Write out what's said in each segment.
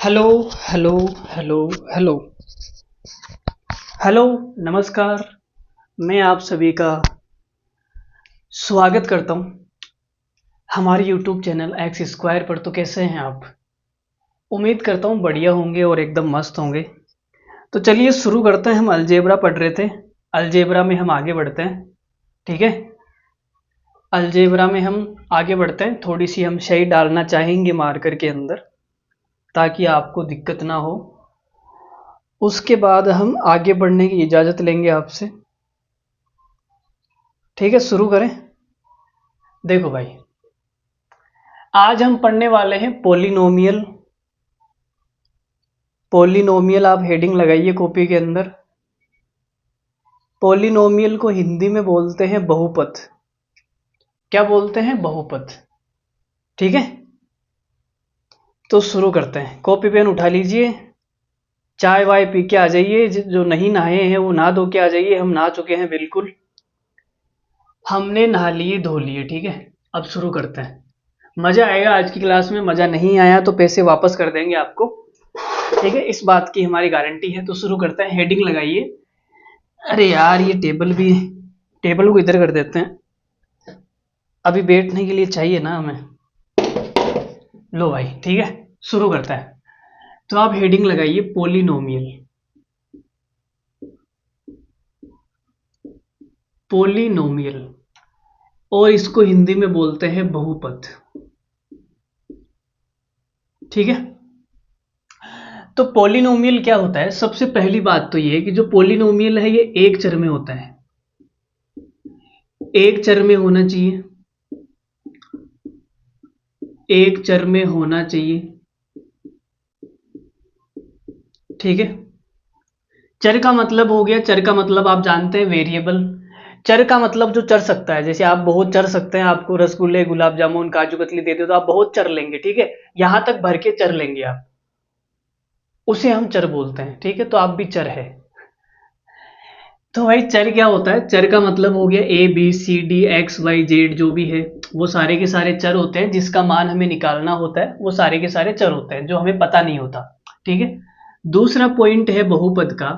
Hello hello hello hello hello. नमस्कार। मैं आप सभी का स्वागत करता हूँ हमारे YouTube चैनल एक्स स्क्वायर पर। तो कैसे हैं आप? उम्मीद करता हूँ बढ़िया होंगे और एकदम मस्त होंगे। तो चलिए शुरू करते हैं। हम अलजेब्रा पढ़ रहे थे, अलजेब्रा में हम आगे बढ़ते हैं। ठीक है, अलजेब्रा में हम आगे बढ़ते हैं। थोड़ी सी हम सही डालना चाहेंगे मार्कर के अंदर ताकि आपको दिक्कत ना हो। उसके बाद हम आगे बढ़ने की इजाज़त लेंगे आपसे। ठीक है, शुरू करें। देखो भाई, आज हम पढ़ने वाले हैं पोलिनोमियल। पोलिनोमियल आप हेडिंग लगाइए कॉपी के अंदर। पोलिनोमियल को हिंदी में बोलते हैं बहुपद। क्या बोलते हैं? बहुपद। ठीक है, तो शुरू करते हैं। कॉपी पेन उठा लीजिए, चाय वाय पी के आ जाइए। जो नहीं नहाए हैं वो नहा धो के आ जाइए। हम नहा चुके हैं बिल्कुल, हमने नहा लिए धो लिए। ठीक है, अब शुरू करते हैं। मज़ा आएगा आज की क्लास में। मज़ा नहीं आया तो पैसे वापस कर देंगे आपको। ठीक है, इस बात की हमारी गारंटी है। तो शुरू करते हैं। हेडिंग लगाइए। अरे यार, ये टेबल भी, टेबल को इधर कर देते हैं, अभी बैठने के लिए चाहिए ना हमें। लो भाई, ठीक है, शुरू करता है। तो आप हेडिंग लगाइए पोलिनोमियल। पोलिनोमियल, और इसको हिंदी में बोलते हैं बहुपद। ठीक है, तो पोलिनोमियल क्या होता है? सबसे पहली बात तो ये है कि जो पोलिनोमियल है ये एक चर में होता है। एक चर में होना चाहिए, एक चर में होना चाहिए। ठीक है, चर का मतलब हो गया, चर का मतलब आप जानते हैं वेरिएबल। चर का मतलब जो चर सकता है। जैसे आप बहुत चर सकते हैं, आपको रसगुल्ले गुलाब जामुन काजू कतली दे दो तो आप बहुत चर लेंगे। ठीक है, यहां तक भर के चर लेंगे आप, उसे हम चर बोलते हैं। ठीक है, तो आप भी चर है। तो भाई चर क्या होता है? चर का मतलब हो गया A B C D X Y Z, जो भी है वो सारे के सारे चर होते हैं। जिसका मान हमें निकालना होता है वो सारे के सारे चर होते हैं, जो हमें पता नहीं होता। ठीक है, दूसरा पॉइंट है बहुपद का,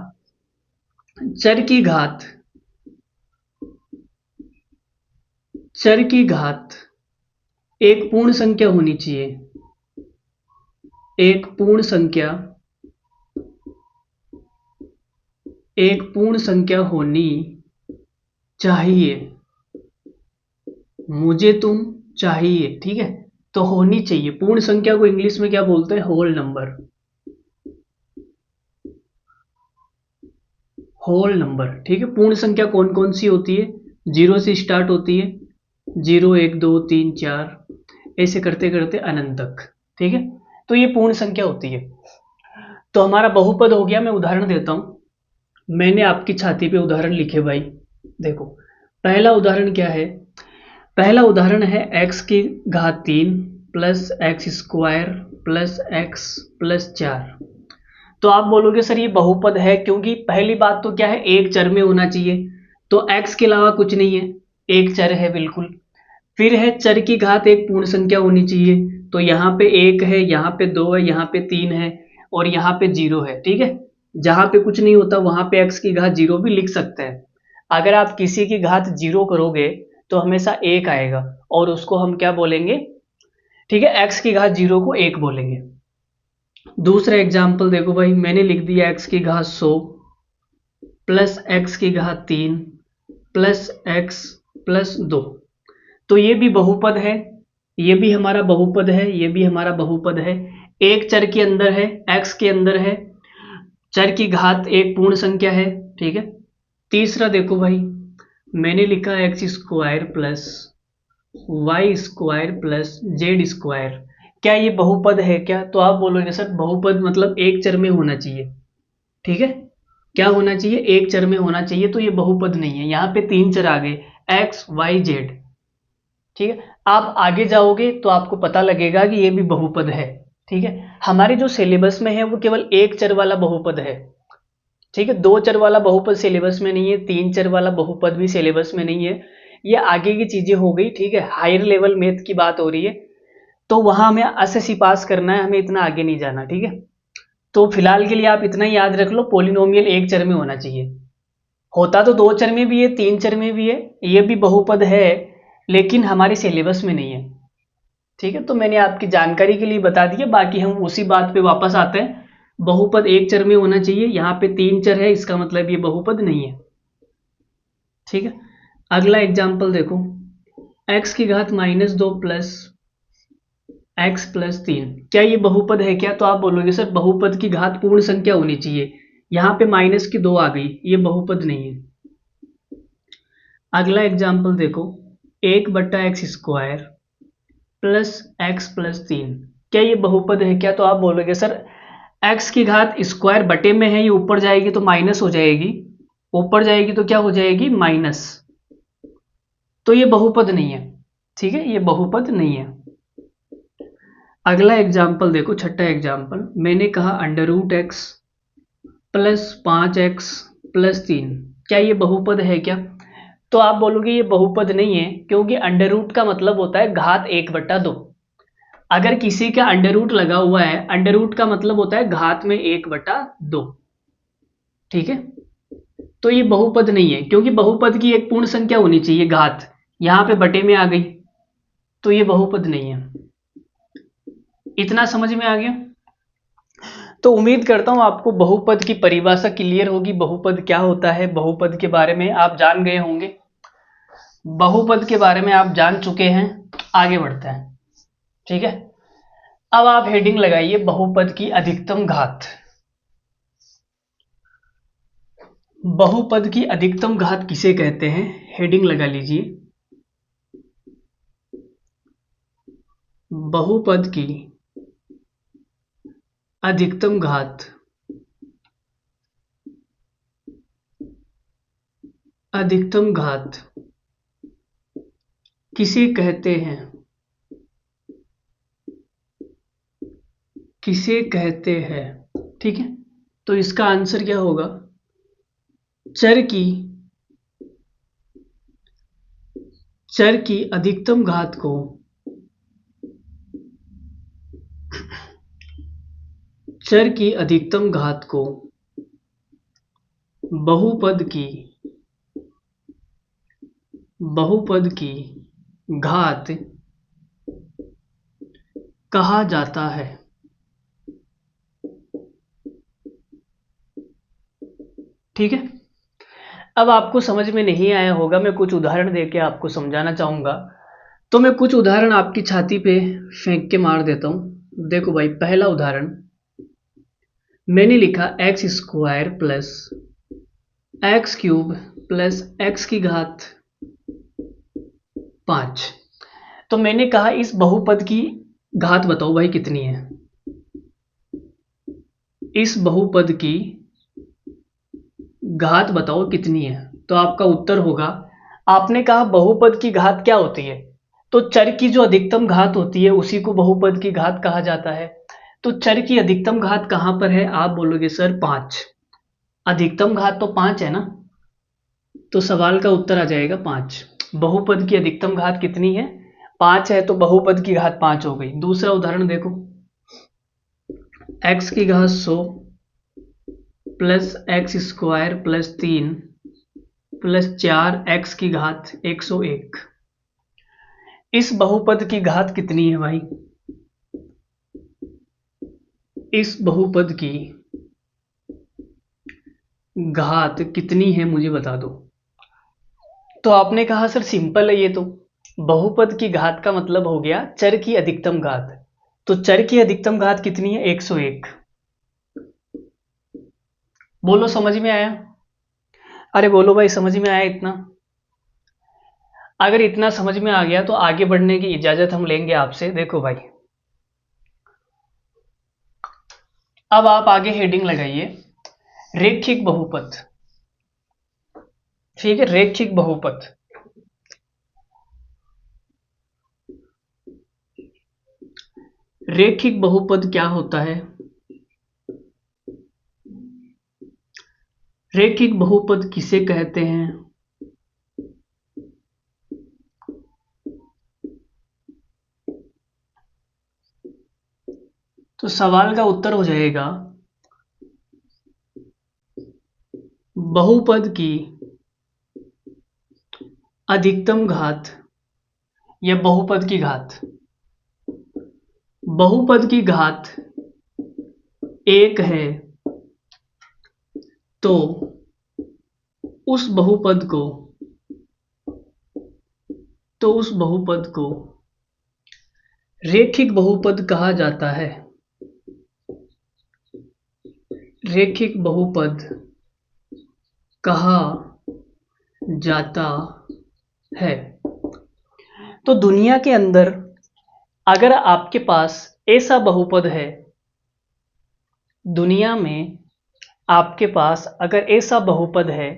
चर की घात। चर की घात एक पूर्ण संख्या होनी चाहिए। एक पूर्ण संख्या, एक पूर्ण संख्या होनी चाहिए। मुझे तुम चाहिए। ठीक है, तो होनी चाहिए। पूर्ण संख्या को इंग्लिश में क्या बोलते हैं? Whole number. Whole number. ठीक है, पूर्ण संख्या कौन कौन सी होती है? जीरो से स्टार्ट होती है, जीरो एक दो तीन चार, ऐसे करते करते अनंत तक। ठीक है, तो ये पूर्ण संख्या होती है। तो हमारा बहुपद हो गया। मैं उदाहरण देता हूं। मैंने आपकी छाती पे उदाहरण लिखे भाई। देखो, पहला उदाहरण क्या है? पहला उदाहरण है एक्स की घात 3 plus x square plus x plus 4। तो आप बोलोगे सर ये बहुपद है, क्योंकि पहली बात तो क्या है, एक चर में होना चाहिए। तो एक्स के अलावा कुछ नहीं है, एक चर है बिल्कुल। फिर है चर की घात एक पूर्ण संख्या होनी चाहिए। तो यहाँ पे एक है, यहाँ पे दो है, यहाँ पे तीन है, और यहाँ पे जीरो है। ठीक है, जहाँ पे कुछ नहीं होता वहां पे एक्स की घात जीरो भी लिख सकते हैं। अगर आप किसी की घात जीरो करोगे तो हमेशा एक आएगा, और उसको हम क्या बोलेंगे? ठीक है, एक्स की घात जीरो को एक बोलेंगे। दूसरा एग्जाम्पल देखो भाई, मैंने लिख दिया एक्स की घात 100 प्लस एक्स की घात 3 प्लस एक्स प्लस 2। तो ये भी बहुपद है, ये भी हमारा बहुपद है, ये भी हमारा बहुपद है। एक चर के अंदर है, एक्स के अंदर है, चर की घात एक पूर्ण संख्या है। ठीक है, तीसरा देखो भाई, मैंने लिखा X square plus Y square plus Z square. क्या ये बहुपद है क्या? तो आप बोलोगे सर बहुपद मतलब एक चर में होना चाहिए। ठीक है, क्या होना चाहिए? एक चर में होना चाहिए। तो ये बहुपद नहीं है, यहाँ पे तीन चर आ गए, एक्स वाई जेड। ठीक है, आप आगे जाओगे तो आपको पता लगेगा कि ये भी बहुपद है। ठीक है, हमारे जो सिलेबस में है वो केवल एक चर वाला बहुपद है। ठीक है, दो चर वाला बहुपद सिलेबस में नहीं है, तीन चर वाला बहुपद भी सिलेबस में नहीं है। ये आगे की चीजें हो गई। ठीक है, हायर लेवल मैथ की बात हो रही है, तो वहां हमें एसएससी पास करना है, हमें इतना आगे नहीं जाना। ठीक है, तो फिलहाल के लिए आप इतना ही याद रख लो, पोलिनोमियल एक चर में होना चाहिए। होता तो दो चर में भी है, तीन चर में भी है, ये भी बहुपद है, लेकिन हमारे सिलेबस में नहीं है। ठीक है, तो मैंने आपकी जानकारी के लिए बता दिया, बाकी हम उसी बात पे वापस आते हैं। बहुपद एक चर में होना चाहिए, यहाँ पे तीन चर है, इसका मतलब ये बहुपद नहीं है। ठीक है, अगला एग्जाम्पल देखो, x की घात -2 प्लस x प्लस 3, क्या ये बहुपद है क्या? तो आप बोलोगे सर बहुपद की घात पूर्ण संख्या होनी चाहिए, यहाँ पे -2 आ गई, ये बहुपद नहीं है। अगला एग्जाम्पल देखो, 1/x² प्लस x प्लस 3, क्या ये बहुपद है क्या? तो आप बोलोगे सर x की घात स्क्वायर बटे में है, ये ऊपर जाएगी तो माइनस हो जाएगी, ऊपर जाएगी तो क्या हो जाएगी? माइनस, तो ये बहुपद नहीं है। ठीक है, ये बहुपद नहीं है। अगला एग्जाम्पल देखो, छठा एग्जाम्पल, मैंने कहा √x प्लस 5x प्लस 3, क्या ये बहुपद है क्या? तो आप बोलोगे ये बहुपद नहीं है, क्योंकि अंडर रूट का मतलब होता है घात 1/2। अगर किसी का अंडर रूट लगा हुआ है, अंडर रूट का मतलब होता है घात में 1/2। ठीक है, तो ये बहुपद नहीं है, क्योंकि बहुपद की एक पूर्ण संख्या होनी चाहिए घात, यहां पे बटे में आ गई, तो ये बहुपद नहीं है। इतना समझ में आ गया? तो उम्मीद करता हूं आपको बहुपद की परिभाषा क्लियर होगी, बहुपद क्या होता है, बहुपद के बारे में आप जान गए होंगे। बहुपद के बारे में आप जान चुके हैं, आगे बढ़ते हैं। ठीक है, अब आप हेडिंग लगाइए बहुपद की अधिकतम घात। बहुपद की अधिकतम घात किसे कहते हैं? हेडिंग लगा लीजिए, बहुपद की अधिकतम घात, अधिकतम घात किसे कहते हैं? किसे कहते हैं? ठीक है, तो इसका आंसर क्या होगा? चर की अधिकतम घात को चर की अधिकतम घात को बहुपद की घात कहा जाता है। ठीक है, अब आपको समझ में नहीं आया होगा, मैं कुछ उदाहरण देके आपको समझाना चाहूंगा। तो मैं कुछ उदाहरण आपकी छाती पे फेंक के मार देता हूं। देखो भाई, पहला उदाहरण मैंने लिखा x² plus x³ plus x की घात 5। तो मैंने कहा इस बहुपद की घात बताओ भाई कितनी है। इस बहुपद की घात बताओ कितनी है। तो आपका उत्तर होगा, आपने कहा बहुपद की घात क्या होती है, तो चर की जो अधिकतम घात होती है उसी को बहुपद की घात कहा जाता है। तो चर की अधिकतम घात कहां पर है? आप बोलोगे सर 5, अधिकतम घात तो 5 है ना, तो सवाल का उत्तर आ जाएगा 5। बहुपद की अधिकतम घात कितनी है? 5 है, तो बहुपद की घात 5 हो गई। दूसरा उदाहरण देखो, x की घात 100 plus x² plus 3 plus 4x की घात 101, इस बहुपद की घात कितनी है भाई? इस बहुपद की घात कितनी है मुझे बता दो। तो आपने कहा सर सिंपल है ये तो, बहुपद की घात का मतलब हो गया चर की अधिकतम घात। तो चर की अधिकतम घात कितनी है? 101। बोलो समझ में आया? अरे बोलो भाई समझ में आया इतना? अगर इतना समझ में आ गया तो आगे बढ़ने की इजाजत हम लेंगे आपसे। देखो भाई, अब आप आगे हेडिंग लगाइए रेखिक बहुपद। ठीक है, रेखिक बहुपद। रेखिक बहुपद क्या होता है? रेखिक बहुपद किसे कहते हैं? तो सवाल का उत्तर हो जाएगा बहुपद की अधिकतम घात या बहुपद की घात, बहुपद की घात 1 है तो उस बहुपद को रेखिक बहुपद कहा जाता है। रेखिक बहुपद कहा जाता है। तो दुनिया के अंदर अगर आपके पास ऐसा बहुपद है, दुनिया में आपके पास अगर ऐसा बहुपद है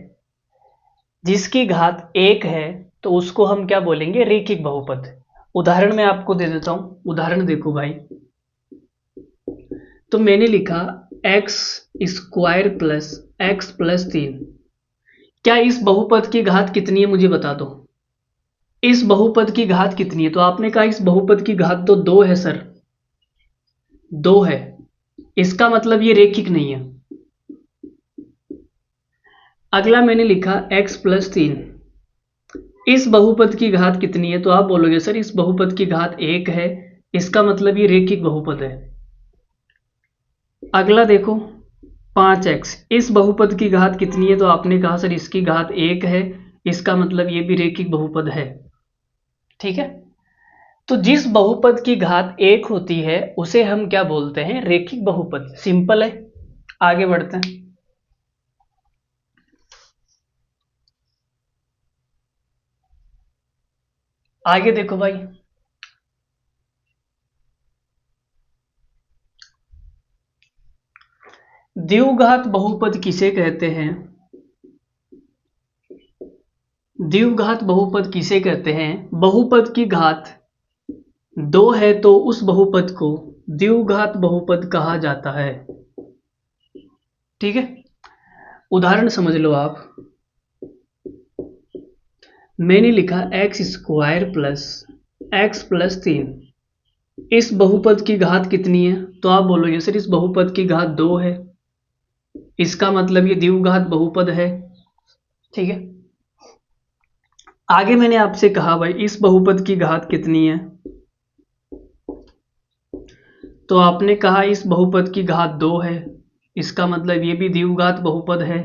जिसकी घात 1 है तो उसको हम क्या बोलेंगे? रेखिक बहुपद। उदाहरण मैं आपको दे देता हूं, उदाहरण देखो भाई। तो मैंने लिखा x square plus x plus 3। क्या इस बहुपद की घात कितनी है मुझे बता दो। इस बहुपद की घात कितनी है? तो आपने कहा इस बहुपद की घात तो 2 है सर, 2 है, इसका मतलब ये रेखिक नहीं है। अगला मैंने लिखा x प्लस 3। इस बहुपद की घात कितनी है? तो आप बोलोगे सर इस बहुपद की घात 1 है, इसका मतलब ये रेखिक बहुपद है। अगला देखो 5x। इस बहुपद की घात कितनी है? तो आपने कहा सर इसकी घात 1 है, इसका मतलब ये भी रेखिक बहुपद है। ठीक है, तो जिस बहुपद की घात 1 होती है उसे हम क्या बोलते हैं? रेखिक बहुपद। सिंपल है, आगे बढ़ते हैं। आगे देखो भाई, द्विघात बहुपद किसे कहते हैं? द्विघात बहुपद किसे कहते हैं? बहुपद की घात 2 है तो उस बहुपद को द्विघात बहुपद कहा जाता है। ठीक है, उदाहरण समझ लो आप। मैंने लिखा x square plus x plus 3। इस बहुपद की घात कितनी है? तो आप बोलोगे सर इस बहुपद की घात 2 है, इसका मतलब ये द्विघात बहुपद है। ठीक है, आगे मैंने आपसे कहा भाई इस बहुपद की घात कितनी है? तो आपने कहा इस बहुपद की घात 2 है, इसका मतलब ये भी द्विघात बहुपद है।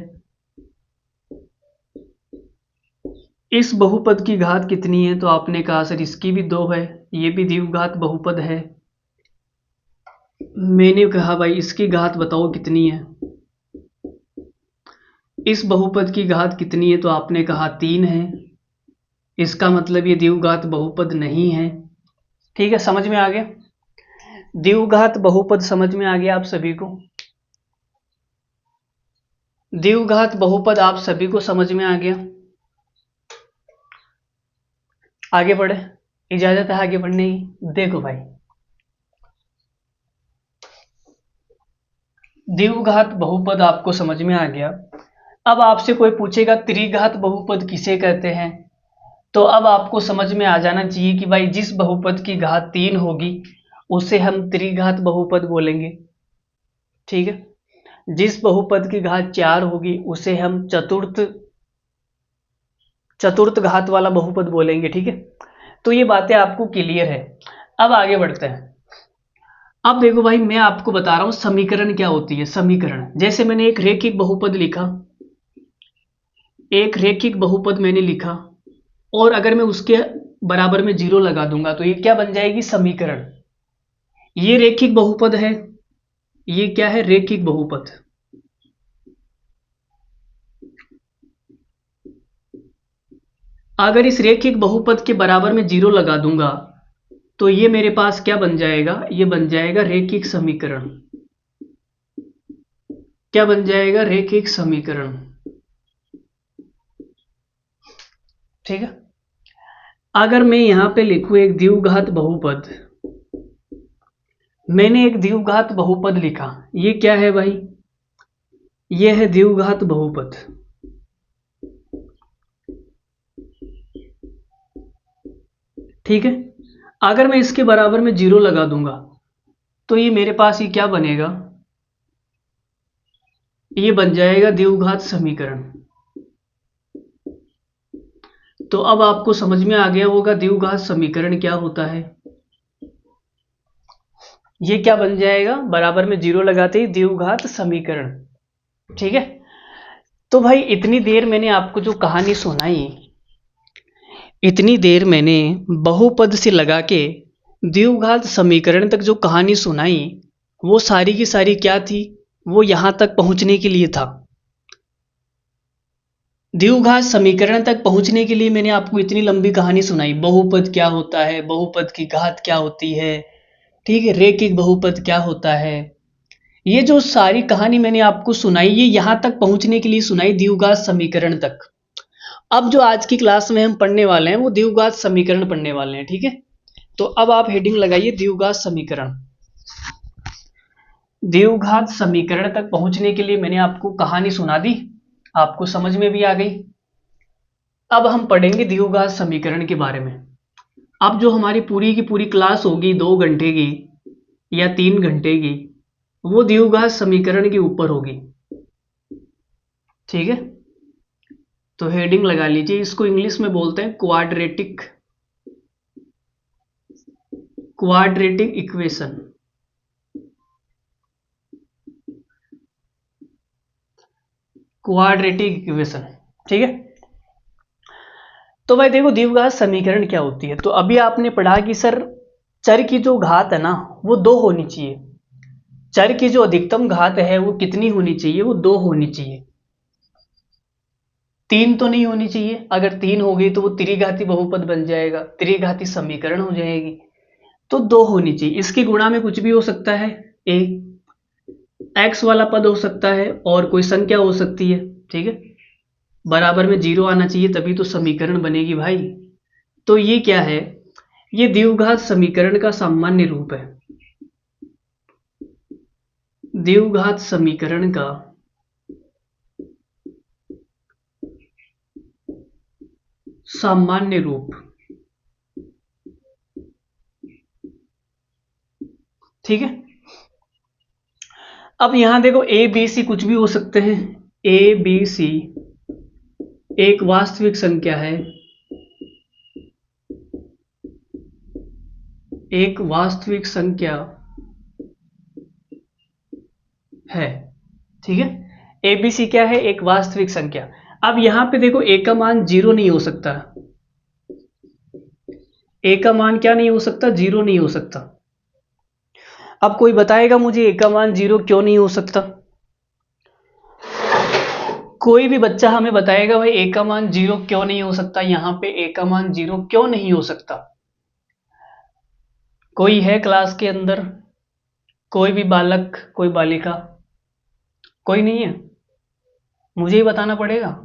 इस बहुपद की घात कितनी है? तो आपने कहा सर इसकी भी 2 है, ये भी द्विघात बहुपद है। मैंने कहा भाई इसकी घात बताओ कितनी है? इस बहुपद की घात कितनी है? तो आपने कहा 3 है, इसका मतलब ये द्विघात बहुपद नहीं है। ठीक है, समझ में आ गया? द्विघात बहुपद समझ में आ गया आप सभी को? द्विघात बहुपद आप सभी को समझ में आ गया? आगे बढ़े, इजाजत है आगे बढ़ने की। देखो भाई, द्विघात बहुपद आपको समझ में आ गया। अब आपसे कोई पूछेगा त्रिघात बहुपद किसे कहते हैं, तो अब आपको समझ में आ जाना चाहिए कि भाई जिस बहुपद की घात 3 होगी उसे हम त्रिघात बहुपद बोलेंगे। ठीक है, जिस बहुपद की घात 4 होगी उसे हम चतुर्थ घात वाला बहुपद बोलेंगे। ठीक है, तो ये बातें आपको क्लियर है। अब आगे बढ़ते हैं। अब देखो भाई मैं आपको बता रहा हूं समीकरण क्या होती है। समीकरण जैसे मैंने एक रेखिक बहुपद लिखा, एक रेखिक बहुपद मैंने लिखा और अगर मैं उसके बराबर में 0 लगा दूंगा तो ये क्या बन जाएगी? समीकरण। ये रेखिक बहुपद है, ये क्या है? रेखिक बहुपद। अगर इस रेखिक बहुपद के बराबर में 0 लगा दूंगा तो ये मेरे पास क्या बन जाएगा? ये बन जाएगा रेखिक समीकरण। क्या बन जाएगा? रेखिक समीकरण। ठीक है, अगर मैं यहां पे लिखूं एक द्विघात बहुपद, मैंने एक द्विघात बहुपद लिखा, ये क्या है भाई? ये है द्विघात बहुपद। ठीक है, अगर मैं इसके बराबर में 0 लगा दूंगा तो ये मेरे पास ये क्या बनेगा? ये बन जाएगा द्विघात समीकरण। तो अब आपको समझ में आ गया होगा द्विघात समीकरण क्या होता है। ये क्या बन जाएगा, बराबर में जीरो लगाते ही द्विघात समीकरण। ठीक है, तो भाई इतनी देर मैंने आपको जो कहानी सुनाई, इतनी देर मैंने बहुपद से लगा के द्विघात समीकरण तक जो कहानी सुनाई, वो सारी की सारी क्या थी, वो यहां तक पहुंचने के लिए था। द्विघात समीकरण तक पहुंचने के लिए मैंने आपको इतनी लंबी कहानी सुनाई, बहुपद क्या होता है, बहुपद की घात क्या होती है, ठीक है, रैखिक बहुपद क्या होता है। ये जो सारी कहानी मैंने आपको सुनाई, ये यहां तक पहुंचने के लिए सुनाई, द्विघात समीकरण तक। अब जो आज की क्लास में हम पढ़ने वाले हैं वो द्विघात समीकरण पढ़ने वाले हैं। ठीक है, तो अब आप हेडिंग लगाइए द्विघात समीकरण। द्विघात समीकरण तक पहुंचने के लिए मैंने आपको कहानी सुना दी, आपको समझ में भी आ गई। अब हम पढ़ेंगे द्विघात समीकरण के बारे में। अब जो हमारी पूरी की पूरी क्लास होगी 2 घंटे की या 3 घंटे की, वो द्विघात समीकरण के ऊपर होगी। ठीक है, तो हेडिंग लगा लीजिए, इसको इंग्लिश में बोलते हैं क्वाड्रेटिक इक्वेशन। क्वाड्रेटिक इक्वेशन, ठीक है। तो भाई देखो द्विघात समीकरण क्या होती है। तो अभी आपने पढ़ा कि सर चर की जो घात है ना वो 2 होनी चाहिए, चर की जो अधिकतम घात है वो कितनी होनी चाहिए, वो 2 होनी चाहिए, 3 तो नहीं होनी चाहिए। अगर 3 हो गई तो वो त्रिघाती बहुपद बन जाएगा, त्रिघाती समीकरण हो जाएगी। तो 2 होनी चाहिए। इसकी गुणा में कुछ भी हो सकता है, ए एक्स वाला पद हो सकता है और कोई संख्या हो सकती है। ठीक है, बराबर में 0 आना चाहिए तभी तो समीकरण बनेगी भाई। तो ये क्या है, ये द्विघात समीकरण का सामान्य रूप है। द्विघात समीकरण का सामान्य रूप, ठीक है। अब यहां देखो ए बी सी कुछ भी हो सकते हैं, ए बी सी एक वास्तविक संख्या है, एक वास्तविक संख्या है। ठीक है, ए बी सी क्या है, एक वास्तविक संख्या। अब यहां पे देखो ए का मान 0 नहीं हो सकता, ए का मान क्या नहीं हो सकता, 0 नहीं हो सकता। अब कोई बताएगा मुझे ए का मान 0 क्यों नहीं हो सकता, कोई भी बच्चा हमें बताएगा भाई ए का मान 0 क्यों नहीं हो सकता, यहां पे ए का मान 0 क्यों नहीं हो सकता। कोई है क्लास के अंदर, कोई भी बालक, कोई बालिका, कोई नहीं है, मुझे ही बताना पड़ेगा।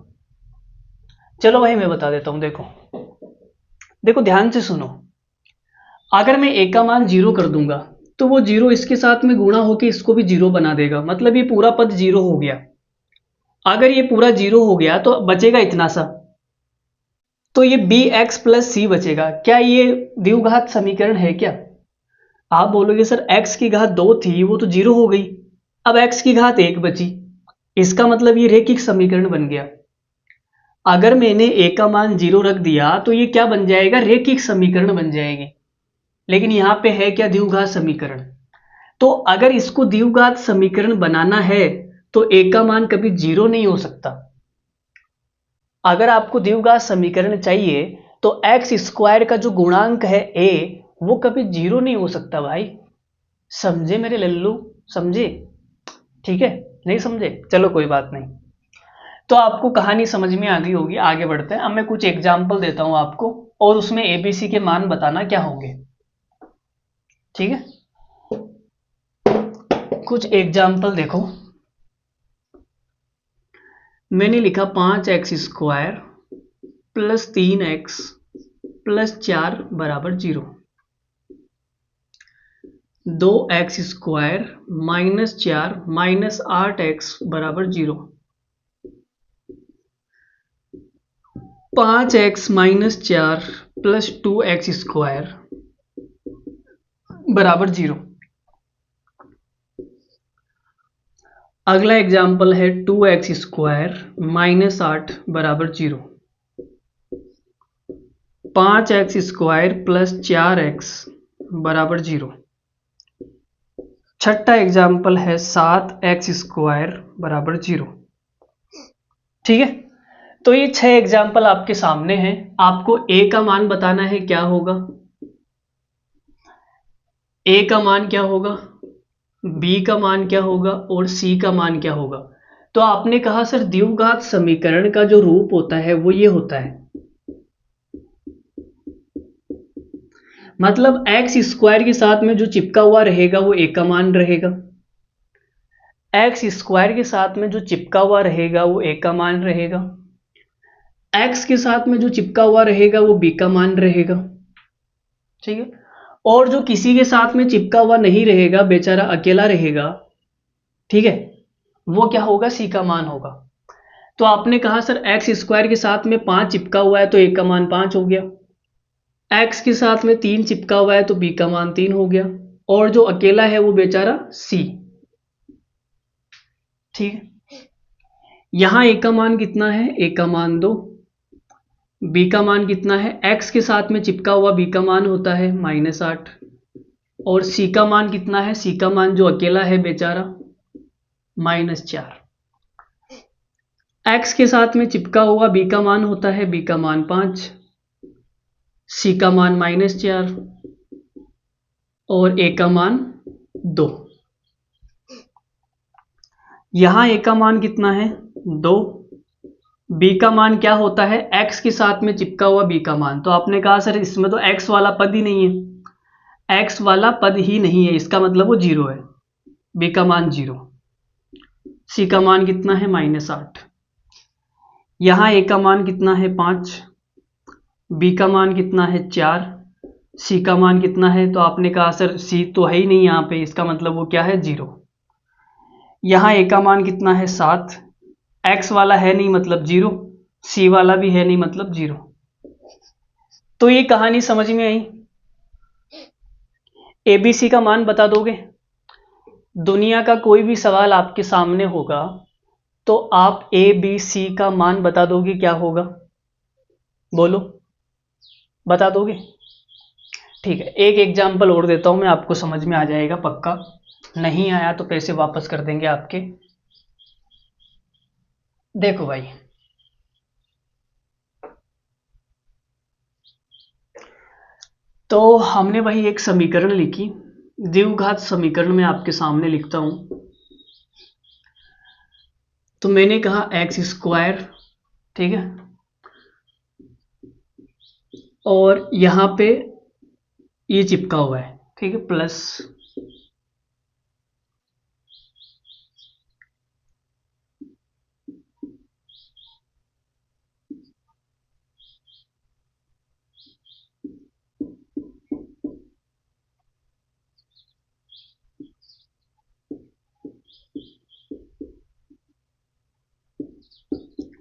चलो भाई मैं बता देता हूं, देखो देखो ध्यान से सुनो। अगर मैं ए का मान 0 कर दूंगा तो वो 0 इसके साथ में गुणा होकर इसको भी 0 बना देगा, मतलब ये पूरा पद 0 हो गया। अगर ये पूरा 0 हो गया तो बचेगा इतना सा, तो ये बी एक्स प्लस सी बचेगा। क्या ये द्विघात समीकरण है क्या? आप बोलोगे सर x की घात 2 थी वो तो 0 हो गई, अब x की घात 1 बची, इसका मतलब ये रैखिक समीकरण बन गया। अगर मैंने a का मान 0 रख दिया तो ये क्या बन जाएगा, रैखिक समीकरण बन जाएगी। लेकिन यहां पे है क्या, द्विघात समीकरण। तो अगर इसको द्विघात समीकरण बनाना है तो a का मान कभी 0 नहीं हो सकता। अगर आपको द्विघात समीकरण चाहिए तो एक्स स्क्वायर का जो गुणांक है a वो कभी 0 नहीं हो सकता भाई। समझे मेरे लल्लू, समझे? ठीक है, नहीं समझे, चलो कोई बात नहीं। तो आपको कहानी समझ में आ गई होगी, आगे बढ़ते हैं। अब मैं कुछ एग्जाम्पल देता हूं आपको और उसमें एबीसी के मान बताना क्या होंगे। ठीक है, कुछ एग्जाम्पल देखो। मैंने लिखा 5x square plus 3x plus 4 बराबर 0, 2x square minus 4 minus 8x बराबर 0, 5x minus 4 plus 2x square बराबर 0। अगला एग्जाम्पल है 2x स्क्वायर माइनस 8 बराबर 0, 5x² प्लस 4x बराबर 0। छठा एग्जाम्पल है 7x² बराबर 0। ठीक है, तो ये 6 एग्जाम्पल आपके सामने हैं। आपको a का मान बताना है, क्या होगा a का मान क्या होगा, b का मान क्या होगा और c का मान क्या होगा। तो आपने कहा सर द्विघात समीकरण का जो रूप होता है वो ये होता है, मतलब x² के साथ में जो चिपका हुआ रहेगा वो a का मान रहेगा, x² के साथ में जो चिपका हुआ रहेगा वो a का मान रहेगा, x के साथ में जो चिपका हुआ रहेगा वो b का मान रहेगा। ठीक है, और जो किसी के साथ में चिपका हुआ नहीं रहेगा, बेचारा अकेला रहेगा, ठीक है, वो क्या होगा, c का मान होगा। तो आपने कहा सर x² के साथ में 5 चिपका हुआ है तो a का मान 5 हो गया, x के साथ में 3 चिपका हुआ है तो b का मान 3 हो गया, और जो अकेला है वो बेचारा c। ठीक है, यहां a का मान कितना है, a का मान 2, b का मान कितना है, x के साथ में चिपका हुआ b का मान होता है -8, और c का मान कितना है, c का मान जो अकेला है बेचारा -4। x के साथ में चिपका हुआ b का मान होता है b का मान 5, c का मान -4 और a का मान 2। यहां a का मान कितना है, 2, b का मान क्या होता है, x के साथ में चिपका हुआ b का मान। तो आपने कहा सर इसमें तो x वाला पद ही नहीं है, x वाला पद ही नहीं है, इसका मतलब वो 0 है, b का मान 0, c का मान कितना है -8। यहाँ a का मान कितना है 5, b का मान कितना है 4, c का मान कितना है, तो आपने कहा सर c तो है ही नहीं यहाँ पे, इसका मतलब वो क्या है 0। यहाँ a का मान कितना है 7, x वाला है नहीं मतलब 0, c वाला भी है नहीं मतलब 0। तो ये कहानी समझ में आई। ABC का मान बता दोगे, दुनिया का कोई भी सवाल आपके सामने होगा तो आप ABC का मान बता दोगे, क्या होगा बोलो, बता दोगे। ठीक है, एक एग्जाम्पल और देता हूं मैं, आपको समझ में आ जाएगा पक्का, नहीं आया तो पैसे वापस कर देंगे आपके। देखो भाई, तो हमने भाई एक समीकरण लिखी, द्विघात समीकरण में आपके सामने लिखता हूं। तो मैंने कहा x², ठीक है, और यहां पे ये चिपका हुआ है, ठीक है, प्लस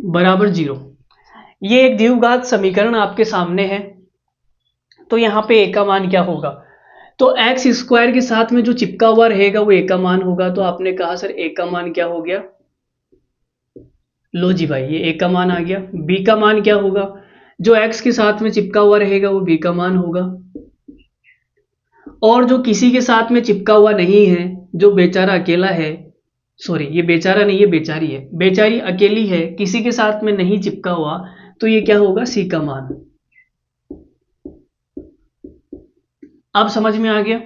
बराबर 0। ये एक द्विघात समीकरण आपके सामने है। तो यहाँ पे a का मान क्या होगा, तो x² के साथ में जो चिपका हुआ रहेगा वो a का मान होगा। तो आपने कहा सर a का मान क्या हो गया, लो जी भाई ये a का मान आ गया। b का मान क्या होगा, जो x के साथ में चिपका हुआ रहेगा वो b का मान होगा, और जो किसी के साथ में चिपका हुआ नहीं है, जो बेचारा अकेला है, सॉरी ये बेचारा नहीं है बेचारी है, बेचारी अकेली है, किसी के साथ में नहीं चिपका हुआ, तो ये क्या होगा, c का मान। अब समझ में आ गया।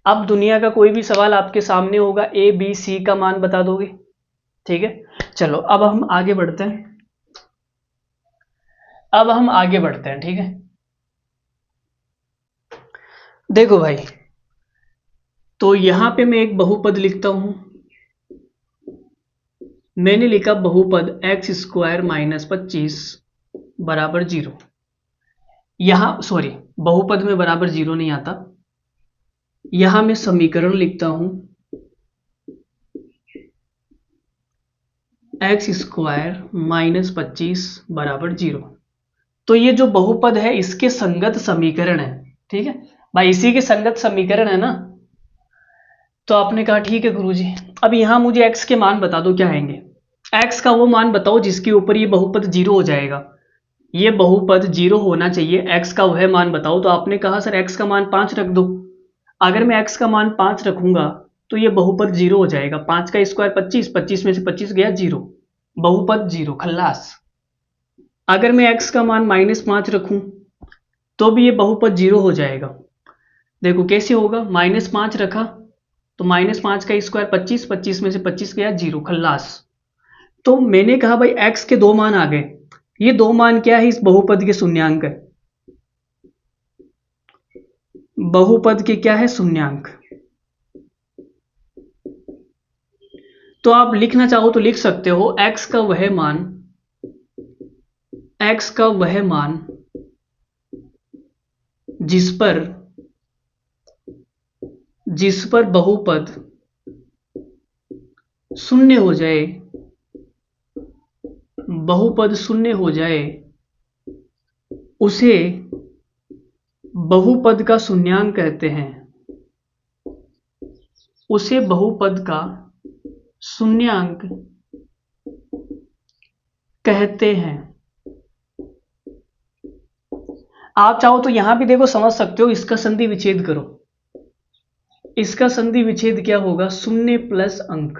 अब दुनिया का कोई भी सवाल आपके सामने होगा, a b c का मान बता दोगे। ठीक है, चलो अब हम आगे बढ़ते हैं, ठीक है। देखो भाई, तो यहां पे मैं एक बहुपद लिखता हूं, मैंने लिखा बहुपद x² -25 बराबर 0। यहां सॉरी, बहुपद में बराबर 0 नहीं आता, यहां मैं समीकरण लिखता हूं x² -25 बराबर 0। तो ये जो बहुपद है इसके संगत समीकरण है, ठीक है भाई, इसी के संगत समीकरण है ना। तो आपने कहा ठीक है गुरुजी, अब यहां मुझे x के मान बता दो क्या आएंगे, x का वो मान बताओ जिसके ऊपर ये बहुपद 0 हो जाएगा। ये बहुपद 0 होना चाहिए, x का वह मान बताओ। तो आपने कहा सर x का मान 5 रख दो। अगर मैं x का मान 5 रखूंगा तो ये बहुपद 0 हो जाएगा। 5 का स्क्वायर 25, 25 में से 25 गया 0, बहुपद 0 खल्लास। अगर मैं x का मान -5 रखूं तो भी ये बहुपद 0 हो जाएगा। देखो कैसे होगा, -5 रखा तो -5 का स्क्वायर 25, 25 में से 25 गया 0 खल्लास। तो मैंने कहा भाई x के दो मान आ गए। ये दो मान क्या है, इस बहुपद के शून्यांक है। बहुपद के क्या है, शून्यांक। तो आप लिखना चाहो तो लिख सकते हो x का वह मान, x का वह मान जिस पर बहुपद शून्य हो जाए, बहुपद शून्य हो जाए, उसे बहुपद का शून्यांक कहते हैं। उसे बहुपद का शून्यांक कहते हैं। आप चाहो तो यहां भी देखो समझ सकते हो, इसका संधि विच्छेद करो। इसका संधि विच्छेद क्या होगा, शून्य प्लस अंक।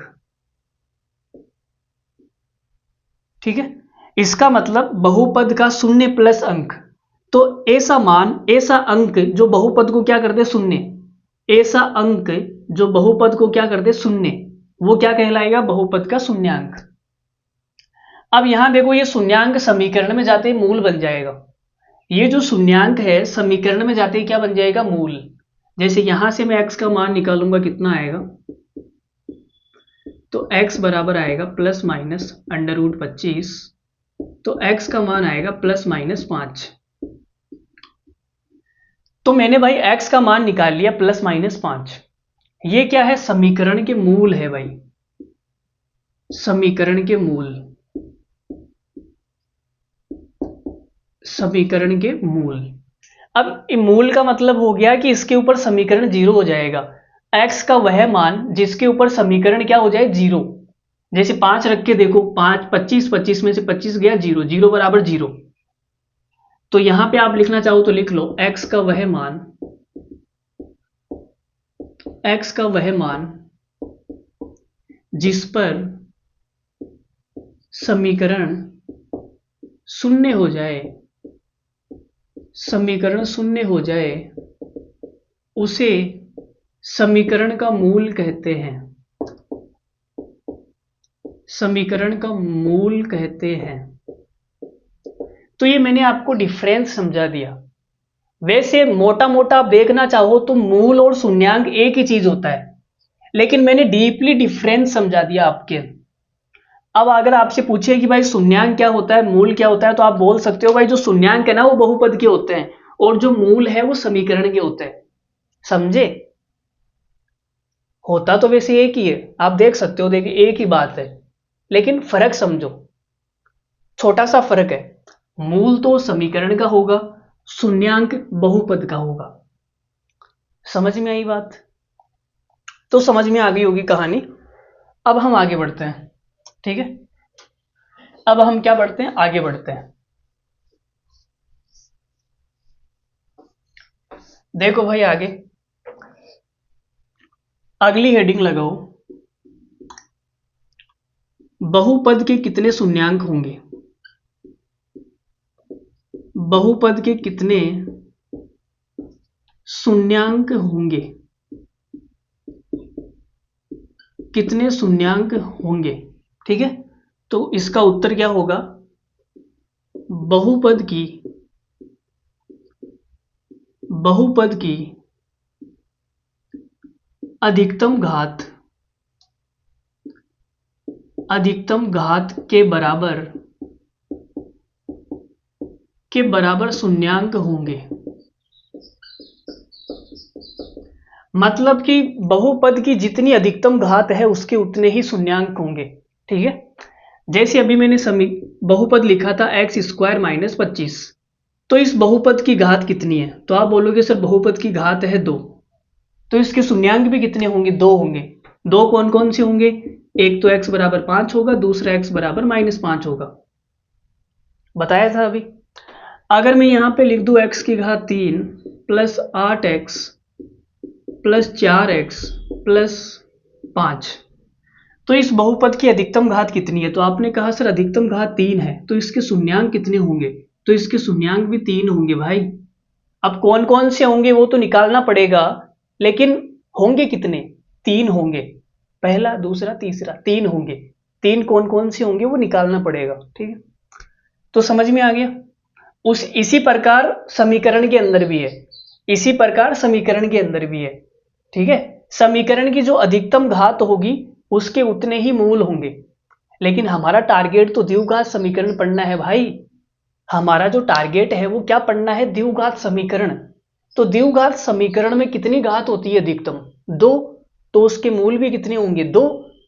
ठीक है, इसका मतलब बहुपद का शून्य प्लस अंक। तो ऐसा मान, ऐसा अंक जो बहुपद को क्या कर दे, शून्य, ऐसा अंक जो बहुपद को क्या कर दे, शून्य, वो क्या कहलाएगा, बहुपद का शून्यांक। अब यहां देखो ये शून्यांक समीकरण में जाते ही मूल बन जाएगा। ये जो शून्यांक है समीकरण में जाते ही क्या बन जाएगा, मूल। जैसे यहां से मैं x का मान निकालूंगा, कितना आएगा, तो x बराबर आएगा प्लस माइनस √25। तो x का मान आएगा ±5। तो मैंने भाई x का मान निकाल लिया ±5। ये क्या है, समीकरण के मूल है भाई, समीकरण के मूल, समीकरण के मूल। अब मूल का मतलब हो गया कि इसके ऊपर समीकरण 0 हो जाएगा। x का वह मान जिसके ऊपर समीकरण क्या हो जाए, 0। जैसे 5 रख के देखो, 5, 25, 25 में से 25 गया 0, 0 बराबर 0। तो यहां पे आप लिखना चाहो तो लिख लो x का वह मान, x का वह मान जिस पर समीकरण शून्य हो जाए, समीकरण शून्य हो जाए, उसे समीकरण का मूल कहते हैं। समीकरण का मूल कहते हैं। तो ये मैंने आपको डिफरेंस समझा दिया। वैसे मोटा मोटा आप देखना चाहो तो मूल और शून्यांक एक ही चीज होता है, लेकिन मैंने डीपली डिफरेंस समझा दिया आपके। अब अगर आपसे पूछे कि भाई शून्यांक क्या होता है, मूल क्या होता है, तो आप बोल सकते हो भाई जो शून्यांक है ना वो बहुपद के होते हैं और जो मूल है वो समीकरण के होते हैं। समझे? होता तो वैसे एक ही है, आप देख सकते हो, देखिए एक ही बात है, लेकिन फर्क समझो, छोटा सा फर्क है। मूल तो समीकरण का होगा, शून्यांक बहुपद का होगा। समझ में आई बात? तो समझ में आ गई होगी कहानी। अब हम आगे बढ़ते हैं, ठीक है। अब हम क्या बढ़ते हैं, आगे बढ़ते हैं। देखो भाई आगे अगली हेडिंग लगाओ, बहुपद के कितने शून्यांक होंगे। बहुपद के कितने शून्यांक होंगे, कितने शून्यांक होंगे, ठीक है। तो इसका उत्तर क्या होगा, बहुपद की अधिकतम घात के बराबर शून्यांक होंगे। मतलब कि बहुपद की जितनी अधिकतम घात है उसके उतने ही शून्यांक होंगे, ठीक है। जैसे अभी मैंने बहुपद लिखा था x² - 25, तो इस बहुपद की घात कितनी है, तो आप बोलोगे सर बहुपद की घात है 2, तो इसके शून्यांक भी कितने होंगे, 2 होंगे। 2 कौन कौन से होंगे, एक तो x बराबर 5 होगा, दूसरा x बराबर -5 होगा, बताया था अभी। अगर मैं यहाँ पे लिख दूँ x की घात 3 plus 8x plus 4x plus 5, तो इस बहुपद की अधिकतम घात कितनी है? तो आपने कहा सर अधिकतम घात 3 है, तो इसके शून्यांक कितने होंगे? तो इसके शून्यांक भी 3 होंगे भाई। अब कौन कौन से होंगे वो तो निकालना पड़ेगा, लेकिन होंगे कितने? 3 होंगे, पहला दूसरा तीसरा 3 होंगे। 3 कौन कौन से होंगे वो निकालना पड़ेगा, ठीक है। तो समझ में आ गया। इसी प्रकार समीकरण के अंदर भी है, इसी प्रकार समीकरण के अंदर भी है, ठीक है। समीकरण की जो अधिकतम घात होगी उसके उतने ही मूल होंगे, लेकिन हमारा टारगेट तो द्विघात समीकरण पढ़ना है भाई। हमारा जो टारगेट है वो क्या पढ़ना है? द्विघात समीकरण। तो द्विघात समीकरण में कितनी घात होती है? अधिकतम 2, तो उसके मूल भी कितने होंगे? 2।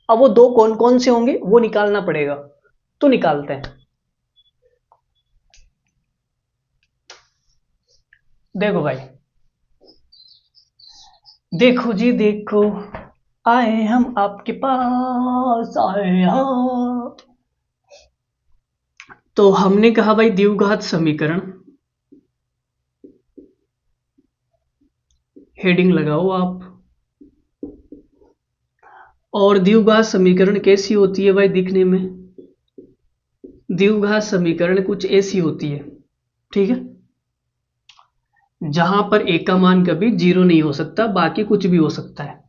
अब वो 2 कौन कौन से होंगे वो निकालना पड़ेगा, तो निकालते हैं। देखो भाई, देखो जी देखो, आए हम आपके पास आए हाँ। तो हमने कहा भाई द्विघात समीकरण, हेडिंग लगाओ आप। और द्विघात समीकरण कैसी होती है भाई दिखने में? द्विघात समीकरण कुछ ऐसी होती है, ठीक है, जहां पर ए का मान कभी 0 नहीं हो सकता, बाकी कुछ भी हो सकता है।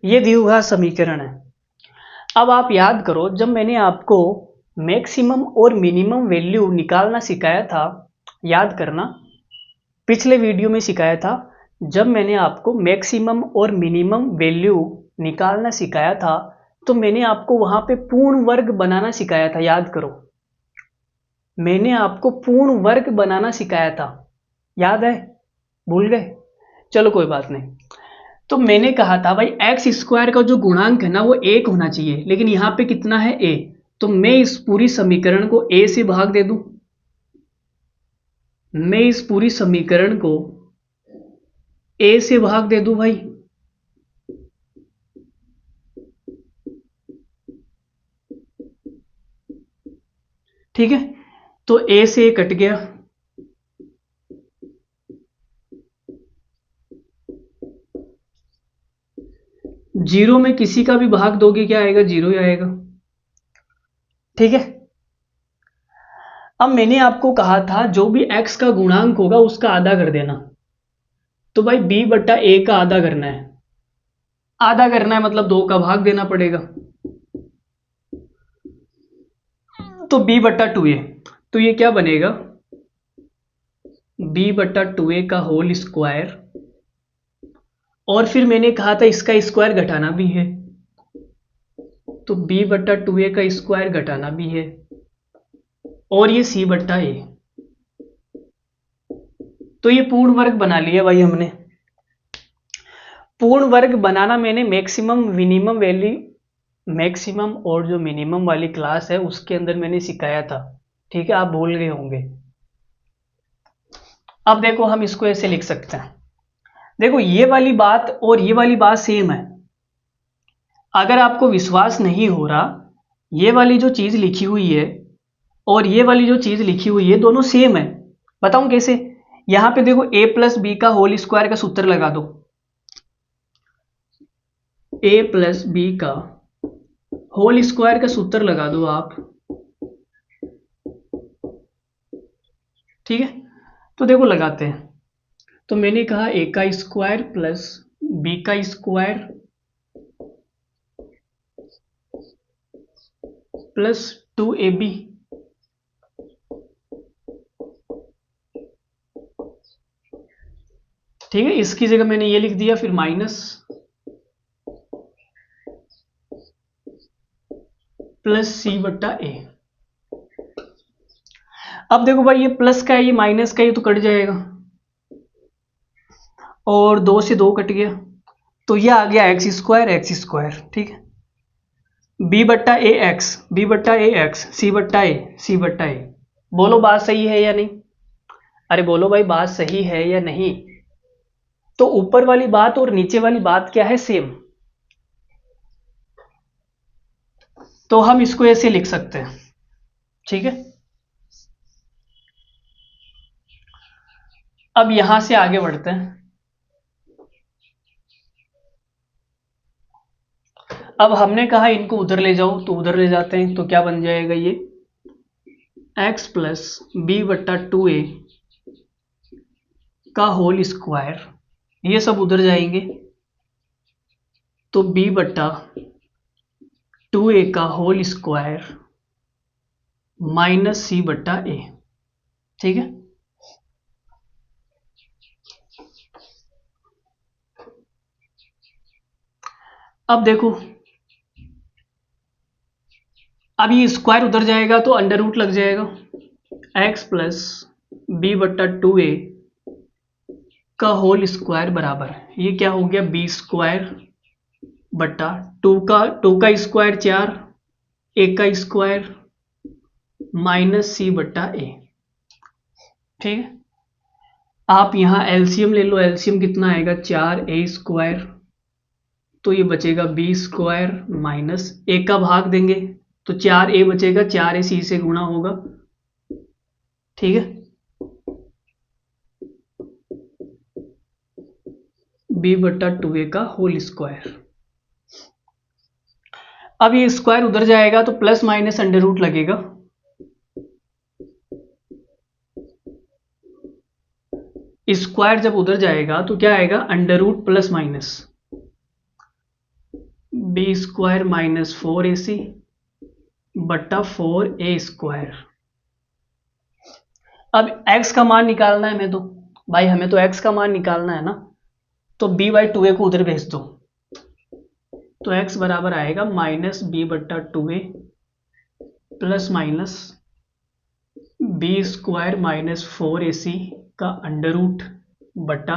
ये द्विघात समीकरण है। अब आप याद करो, जब मैंने आपको मैक्सिमम और मिनिमम वैल्यू निकालना सिखाया था, याद करना, पिछले वीडियो में सिखाया था, जब मैंने आपको मैक्सिमम और मिनिमम वैल्यू निकालना सिखाया था, तो मैंने आपको वहां पे पूर्ण वर्ग बनाना सिखाया था, याद करो। मैंने आपको पूर्ण वर्ग बनाना सिखाया था, याद है? भूल गए? चलो कोई बात नहीं। तो मैंने कहा था भाई एक्स स्क्वायर का जो गुणांक है ना वो 1 होना चाहिए, लेकिन यहाँ पे कितना है? a। तो मैं इस पूरी समीकरण को a से भाग दे दूं, मैं इस पूरी समीकरण को a से भाग दे दूं भाई, ठीक है। तो a से a कट गया, जीरो में किसी का भी भाग दोगे क्या आएगा? 0 ही आएगा, ठीक है। अब मैंने आपको कहा था जो भी x का गुणांक होगा उसका आधा कर देना, तो भाई b बट्टा a का आधा करना है। आधा करना है मतलब 2 का भाग देना पड़ेगा, तो b बट्टा 2a, तो ये क्या बनेगा? b बट्टा 2a का होल स्क्वायर, और फिर मैंने कहा था इसका स्क्वायर घटाना भी है, तो b बट्टा 2a का स्क्वायर घटाना भी है, और ये c बट्टा a। तो ये पूर्ण वर्ग बना लिया भाई हमने। पूर्ण वर्ग बनाना मैंने मैक्सिमम मिनिमम वैल्यू, मैक्सिमम और जो मिनिमम वाली क्लास है उसके अंदर मैंने सिखाया था, ठीक है, आप भूल गए होंगे। अब देखो हम इसको ऐसे लिख सकते हैं, देखो ये वाली बात और ये वाली बात सेम है। अगर आपको विश्वास नहीं हो रहा, ये वाली जो चीज लिखी हुई है और ये वाली जो चीज लिखी हुई है दोनों सेम है। बताऊं कैसे? यहां पे देखो a प्लस बी का होल स्क्वायर का सूत्र लगा दो, a प्लस बी का होल स्क्वायर का सूत्र लगा दो आप, ठीक है। तो देखो लगाते हैं, तो मैंने कहा a का स्क्वायर प्लस b का स्क्वायर प्लस 2ab, ठीक है। इसकी जगह मैंने ये लिख दिया, फिर माइनस प्लस c बट्टा a। अब देखो भाई ये प्लस का है, ये माइनस का है, ये तो कट जाएगा, और 2 से 2 कट गया, तो ये आ गया एक्स स्क्वायर, ठीक है। बी बट्टा ए एक्स, सी बट्टा ए। बोलो बात सही है या नहीं? अरे बोलो भाई बात सही है या नहीं? तो ऊपर वाली बात और नीचे वाली बात क्या है? सेम। तो हम इसको ऐसे लिख सकते हैं, ठीक है। अब यहां से आगे बढ़ते हैं। अब हमने कहा इनको उधर ले जाओ, तो उधर ले जाते हैं, तो क्या बन जाएगा ये x प्लस बी बट्टा 2a का होल स्क्वायर, ये सब उधर जाएंगे, तो b बट्टा 2a का होल स्क्वायर माइनस सी बट्टा ए। ठीक है, अब देखो, अब ये स्क्वायर उधर जाएगा तो अंडर रूट लग जाएगा, x प्लस बी बट्टा 2a का होल स्क्वायर बराबर, ये क्या हो गया बी स्क्वायर बट्टा 2 का स्क्वायर 4, ए का स्क्वायर माइनस सी बट्टा ए। ठीक है, आप यहां एलसीएम ले लो, एलसीएम कितना आएगा 4a स्क्वायर, तो ये बचेगा बी स्क्वायर माइनस ए का भाग देंगे तो 4a बचेगा, 4a सी से गुणा होगा। ठीक है, b बट्टा 2a का होल स्क्वायर। अब ये स्क्वायर उधर जाएगा तो प्लस माइनस अंडर रूट लगेगा, स्क्वायर जब उधर जाएगा तो क्या आएगा under root plus minus B square minus 4ac बट्टा 4a स्क्वायर। अब x का मान निकालना है, हमें तो x का मान निकालना है ना, तो b बाई 2a को उधर भेज दो, तो x बराबर आएगा माइनस बी बट्टा 2a plus minus B square minus 4ac का अंडर रूट बट्टा,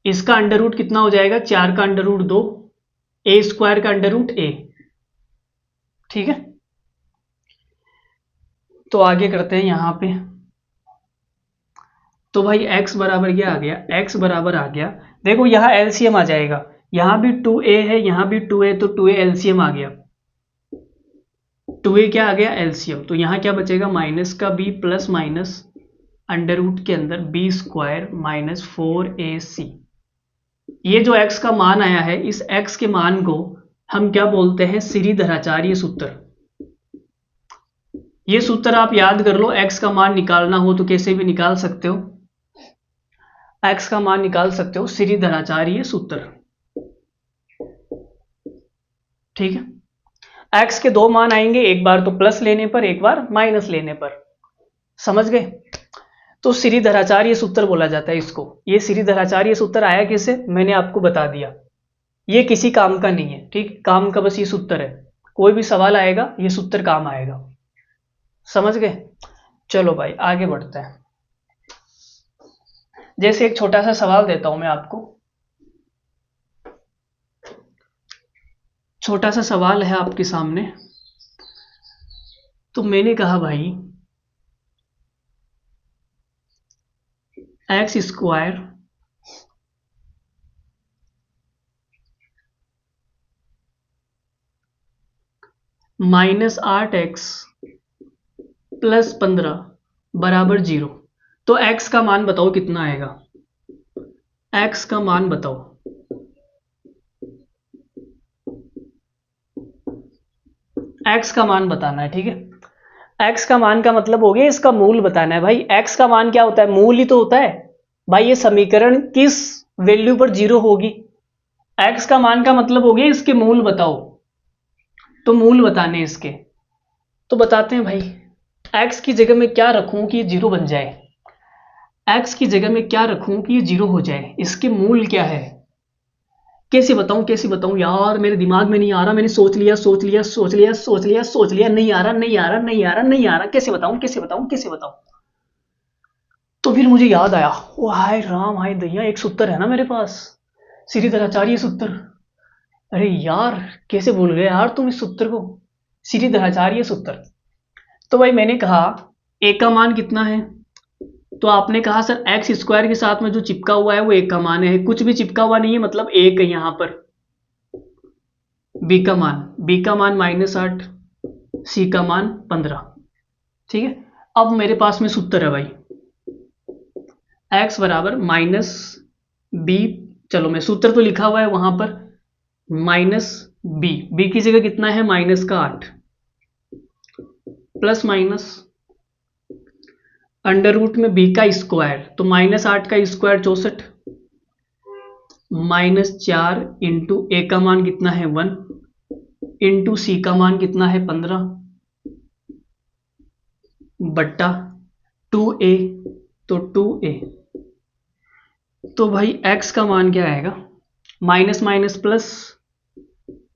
इसका अंडर रूट कितना हो जाएगा 4 का अंडर रूट 2, ए स्क्वायर का अंडर रूट a। ठीक है, तो आगे करते हैं यहां पे, तो भाई x बराबर क्या आ गया, x बराबर आ गया, देखो यहां एलसीएम आ जाएगा, यहां भी 2a है, यहां भी 2a, तो 2a एलसीएम आ गया, 2a क्या आ गया एलसीएम, तो यहां क्या बचेगा माइनस का b plus minus under root के अंदर बी स्क्वायर माइनस 4ac। ये जो x का मान आया है, इस x के मान को हम क्या बोलते हैं श्रीधराचार्य सूत्र। ये सूत्र आप याद कर लो, x का मान निकालना हो तो कैसे भी निकाल सकते हो, x का मान निकाल सकते हो श्रीधराचार्य सूत्र। ठीक है, x के दो मान आएंगे, एक बार तो प्लस लेने पर, एक बार माइनस लेने पर, समझ गए, तो श्रीधराचार्य सूत्र बोला जाता है इसको। ये श्रीधराचार्य सूत्र आया कैसे, मैंने आपको बता दिया, ये किसी काम का नहीं है, ठीक, काम का बस ये सूत्र है, कोई भी सवाल आएगा ये सूत्र काम आएगा, समझ गए। चलो भाई आगे बढ़ते हैं, जैसे एक छोटा सा सवाल देता हूं मैं आपको, छोटा सा सवाल है आपके सामने, तो मैंने कहा भाई x square minus 8x plus 15 बराबर 0, तो x का मान बताओ कितना आएगा, x का मान बताओ, x का मान बताना है। ठीक है, x का मान का मतलब हो गया इसका मूल बताना है। भाई x का मान क्या होता है, मूल ही तो होता है भाई, ये समीकरण किस वैल्यू पर 0 होगी, x का मान का मतलब हो गया इसके मूल बताओ, तो मूल बताने इसके, तो बताते हैं भाई x की जगह में क्या रखूं कि ये 0 बन जाए, x की जगह में क्या रखूं कि ये 0 हो जाए, इसके मूल क्या है, कैसे बताऊं यार, मेरे दिमाग में नहीं आ रहा, मैंने सोच लिया, नहीं आ रहा, कैसे बताऊं। तो फिर मुझे याद आया, ओ हाय राम हाय दैया, एक सूत्र है ना मेरे पास, श्रीधराचार्य सूत्र। अरे यार कैसे भूल गए यार तुम इस सूत्र को, श्रीधराचार्य सूत्र। तो भाई मैंने कहा a का मान कितना है, तो आपने कहा सर एक्स स्क्वायर के साथ में जो चिपका हुआ है वो एक का मान है, कुछ भी चिपका हुआ नहीं है, मतलब एक है यहाँ पर। b का मान -8, c का मान 15। ठीक है, अब मेरे पास में सूत्र है भाई, x बराबर माइनस बी, चलो मैं सूत्र तो लिखा हुआ है वहां पर, माइनस बी की जगह कितना है माइनस का 8, प्लस माइनस अंडर रूट में बी का स्क्वायर, तो माइनस 8 का स्क्वायर 64, माइनस 4 इंटू ए का मान कितना है 1, इंटू सी का मान कितना है 15, बट्टा 2a, तो 2a, तो भाई x का मान क्या आएगा, minus minus plus,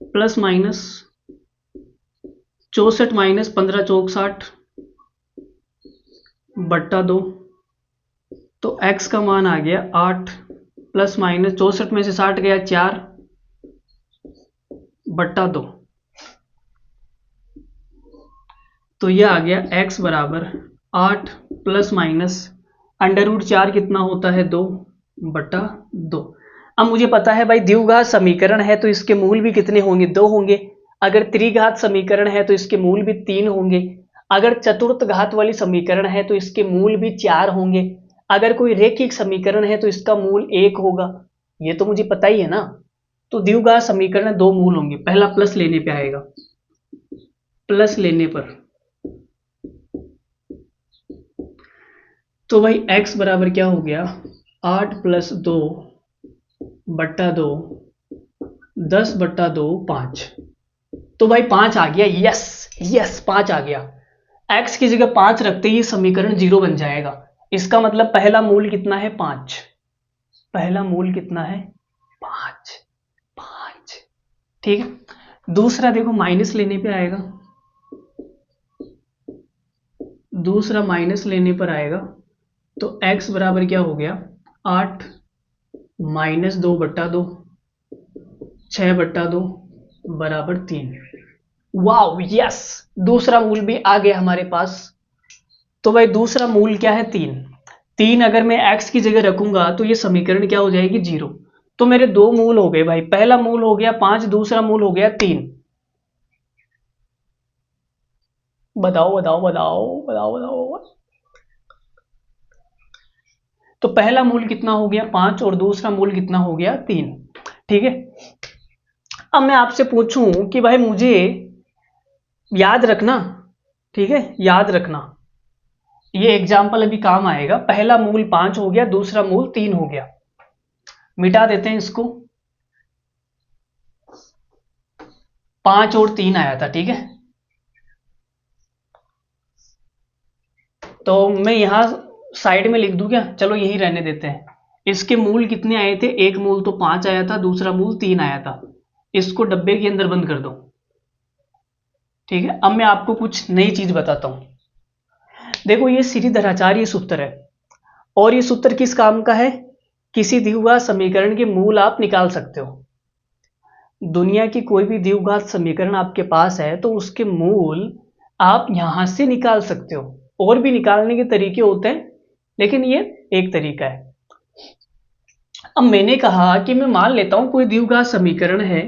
plus minus 64 minus 15 चौक 60, बट्टा 2, तो x का मान आ गया 8, प्लस माइनस 64 में से 60 गया 4, बट्टा 2, तो यह आ गया x बराबर 8 प्लस माइनस अंडर रूट 4 कितना होता है 2, बट्टा 2। अब मुझे पता है भाई द्विघात समीकरण है तो इसके मूल भी कितने होंगे, 2 होंगे। अगर त्रिघात समीकरण है तो इसके मूल भी 3 होंगे। अगर चतुर्थ घात वाली समीकरण है तो इसके मूल भी 4 होंगे। अगर कोई रैखिक समीकरण है तो इसका मूल 1 होगा। ये तो मुझे पता ही है ना। तो द्विघात समीकरण 2 मूल होंगे। पहला प्लस लेने पे आएगा, प्लस लेने पर तो भाई x बराबर क्या हो गया 8 प्लस 2 बट्टा 2, 10 बट्टा 2 5। तो भाई 5 आ गया, यस यस 5 आ गया। x की जगह 5 रखते ही समीकरण 0 बन जाएगा। इसका मतलब पहला मूल कितना है 5, पहला मूल कितना है 5, 5 ठीक है। दूसरा देखो माइनस लेने पे आएगा, दूसरा माइनस लेने पर आएगा तो x बराबर क्या हो गया 8 माइनस 2 बट्टा 2, 6 बट्टा 2 बराबर 3। वाह यस, दूसरा मूल भी आ गया हमारे पास। तो भाई दूसरा मूल क्या है 3। 3 अगर मैं x की जगह रखूंगा तो ये समीकरण क्या हो जाएगी 0। तो मेरे दो मूल हो गए भाई, पहला मूल हो गया 5, दूसरा मूल हो गया 3। बताओ बताओ बताओ बताओ बताओ। तो पहला मूल कितना हो गया 5 और दूसरा मूल कितना हो गया 3। ठीक है। अब मैं आपसे पूछूं कि भाई मुझे याद रखना, ठीक है, याद रखना, ये एग्जाम्पल अभी काम आएगा। पहला मूल 5 हो गया, दूसरा मूल 3 हो गया। मिटा देते हैं इसको, 5 और 3 आया था, ठीक है। तो मैं यहां साइड में लिख दूं क्या, चलो यही रहने देते हैं। इसके मूल कितने आए थे, एक मूल तो 5 आया था, दूसरा मूल 3 आया था। इसको डब्बे के अंदर बंद कर दो, ठीक है। अब मैं आपको कुछ नई चीज बताता हूं। देखो ये श्रीधराचार्य सूत्र है और ये सूत्र किस काम का है, किसी द्विघात समीकरण के मूल आप निकाल सकते हो। दुनिया की कोई भी द्विघात समीकरण आपके पास है तो उसके मूल आप यहां से निकाल सकते हो। और भी निकालने के तरीके होते हैं लेकिन ये एक तरीका है। अब मैंने कहा कि मैं मान लेता हूं कोई द्विघात समीकरण है,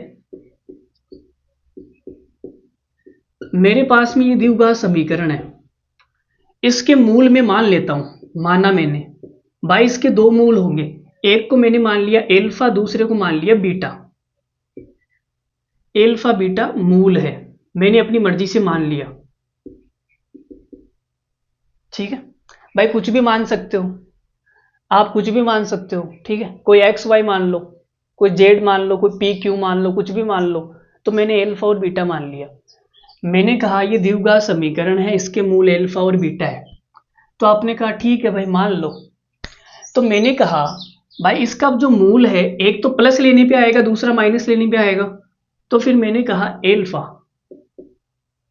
मेरे पास में ये द्विघात समीकरण है, इसके मूल में मान लेता हूं, माना मैंने भाई इसके दो मूल होंगे। एक को मैंने मान लिया एल्फा, दूसरे को मान लिया बीटा। एल्फा बीटा मूल है, मैंने अपनी मर्जी से मान लिया, ठीक है। भाई कुछ भी मान सकते हो आप, कुछ भी मान सकते हो, ठीक है। कोई एक्स वाई मान लो, कोई जेड मान लो, कोई पी क्यू मान लो, कुछ भी मान लो। तो मैंने एल्फा और बीटा मान लिया। मैंने कहा ये द्विघात समीकरण है, इसके मूल एल्फा और बीटा है। तो आपने कहा ठीक है भाई मान लो। तो मैंने कहा भाई इसका जो मूल है, एक तो प्लस लेने पे आएगा, दूसरा माइनस लेने पे आएगा। तो फिर मैंने कहा एल्फा,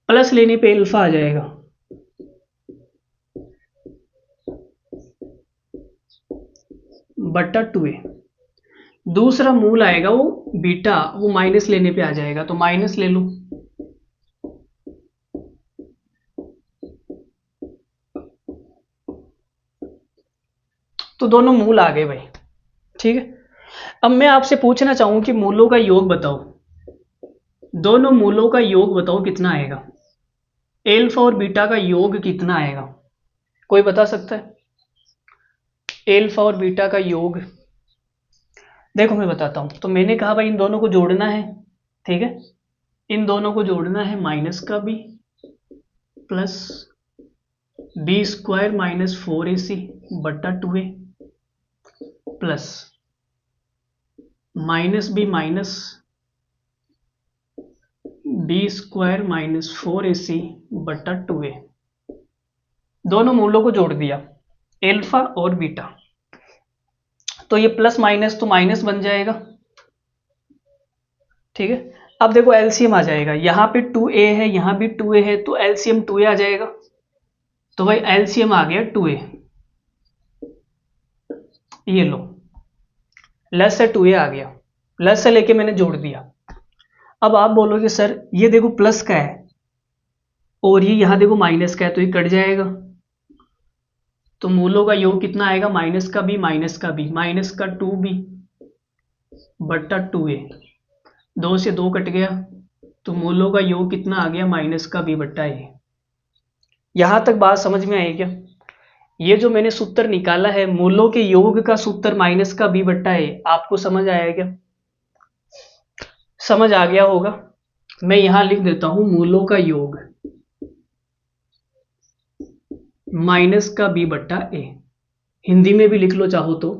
प्लस लेने पे एल्फा आ जाएगा, बट्टा 2a। दूसरा मूल आएगा वो बीटा, वो माइनस लेने पे आ जाएगा, तो माइनस ले लो। तो दोनों मूल आ गए भाई, ठीक है। अब मैं आपसे पूछना चाहूं कि मूलों का योग बताओ, दोनों मूलों का योग बताओ कितना आएगा। एल्फा और बीटा का योग कितना आएगा, कोई बता सकता है। एल्फा और बीटा का योग। देखो मैं बताता हूँ, तो मैंने कहा भाई इन दोनों को जोड़ना है, ठीक है, इन दोनों को जोड़ना है, माइनस का B plus B square minus 4ac बट्टा 2a plus minus B square minus 4ac बट्टा 2a। दोनों मूलों को जोड़ दिया, एल्फा और बीटा, तो ये प्लस माइनस तो माइनस बन जाएगा, ठीक है। अब देखो एलसीएम आ जाएगा, यहाँ पे 2a है, यहाँ भी 2a है, तो एलसीएम 2a आ जाएगा। तो भाई एलसीएम आ गया 2a, ये लो लस से 2a आ गया, प्लस से लेके मैंने जोड़ दिया। अब आप बोलोगे सर ये देखो प्लस का है और ये यहाँ देखो माइनस का है, तो ये कट जाएगा, तो मूलों का योग कितना आएगा, माइनस का बी माइनस का बी माइनस का 2b बट्टा 2a, 2 से 2 कट गया, तो मूलों का योग कितना आ गया, माइनस का बी बट्टा a। यहां तक बात समझ में आई क्या? ये जो मैंने सूत्र निकाला है मूलों के योग का सूत्र माइनस का बी बट्टा a, आपको समझ आया क्या? समझ आ गया होगा। मैं यहां लिख देता हूं मूलों का योग माइनस का बी बट्टा a, हिंदी में भी लिख लो चाहो तो,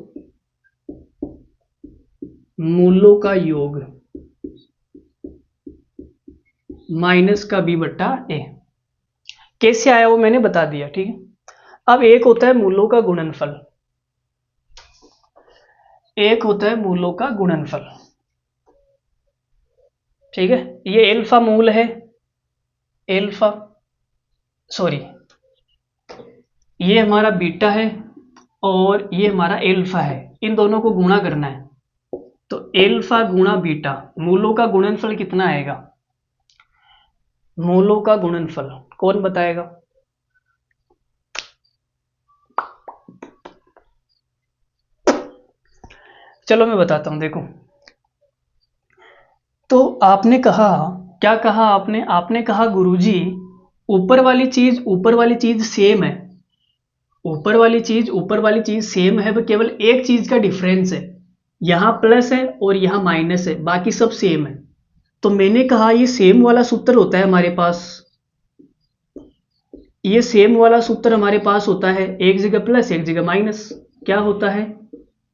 मूलों का योग माइनस का बी बट्टा a। कैसे आया वो मैंने बता दिया, ठीक है। अब एक होता है मूलों का गुणनफल, एक होता है मूलों का गुणनफल, ठीक है। ये एल्फा मूल है, एल्फा सॉरी ये हमारा बीटा है और ये हमारा एल्फा है, इन दोनों को गुणा करना है, तो एल्फा गुणा बीटा, मूलों का गुणनफल कितना आएगा, मूलों का गुणनफल कौन बताएगा? चलो मैं बताता हूं, देखो तो आपने कहा, क्या कहा आपने? आपने कहा गुरुजी ऊपर वाली चीज सेम है, ऊपर वाली चीज सेम है, वो केवल एक चीज का डिफरेंस है, यहां प्लस है और यहां माइनस है, बाकी सब सेम है। तो मैंने कहा ये सेम वाला सूत्र होता है हमारे पास, ये सेम वाला सूत्र हमारे पास होता है, एक जगह प्लस एक जगह माइनस, क्या होता है,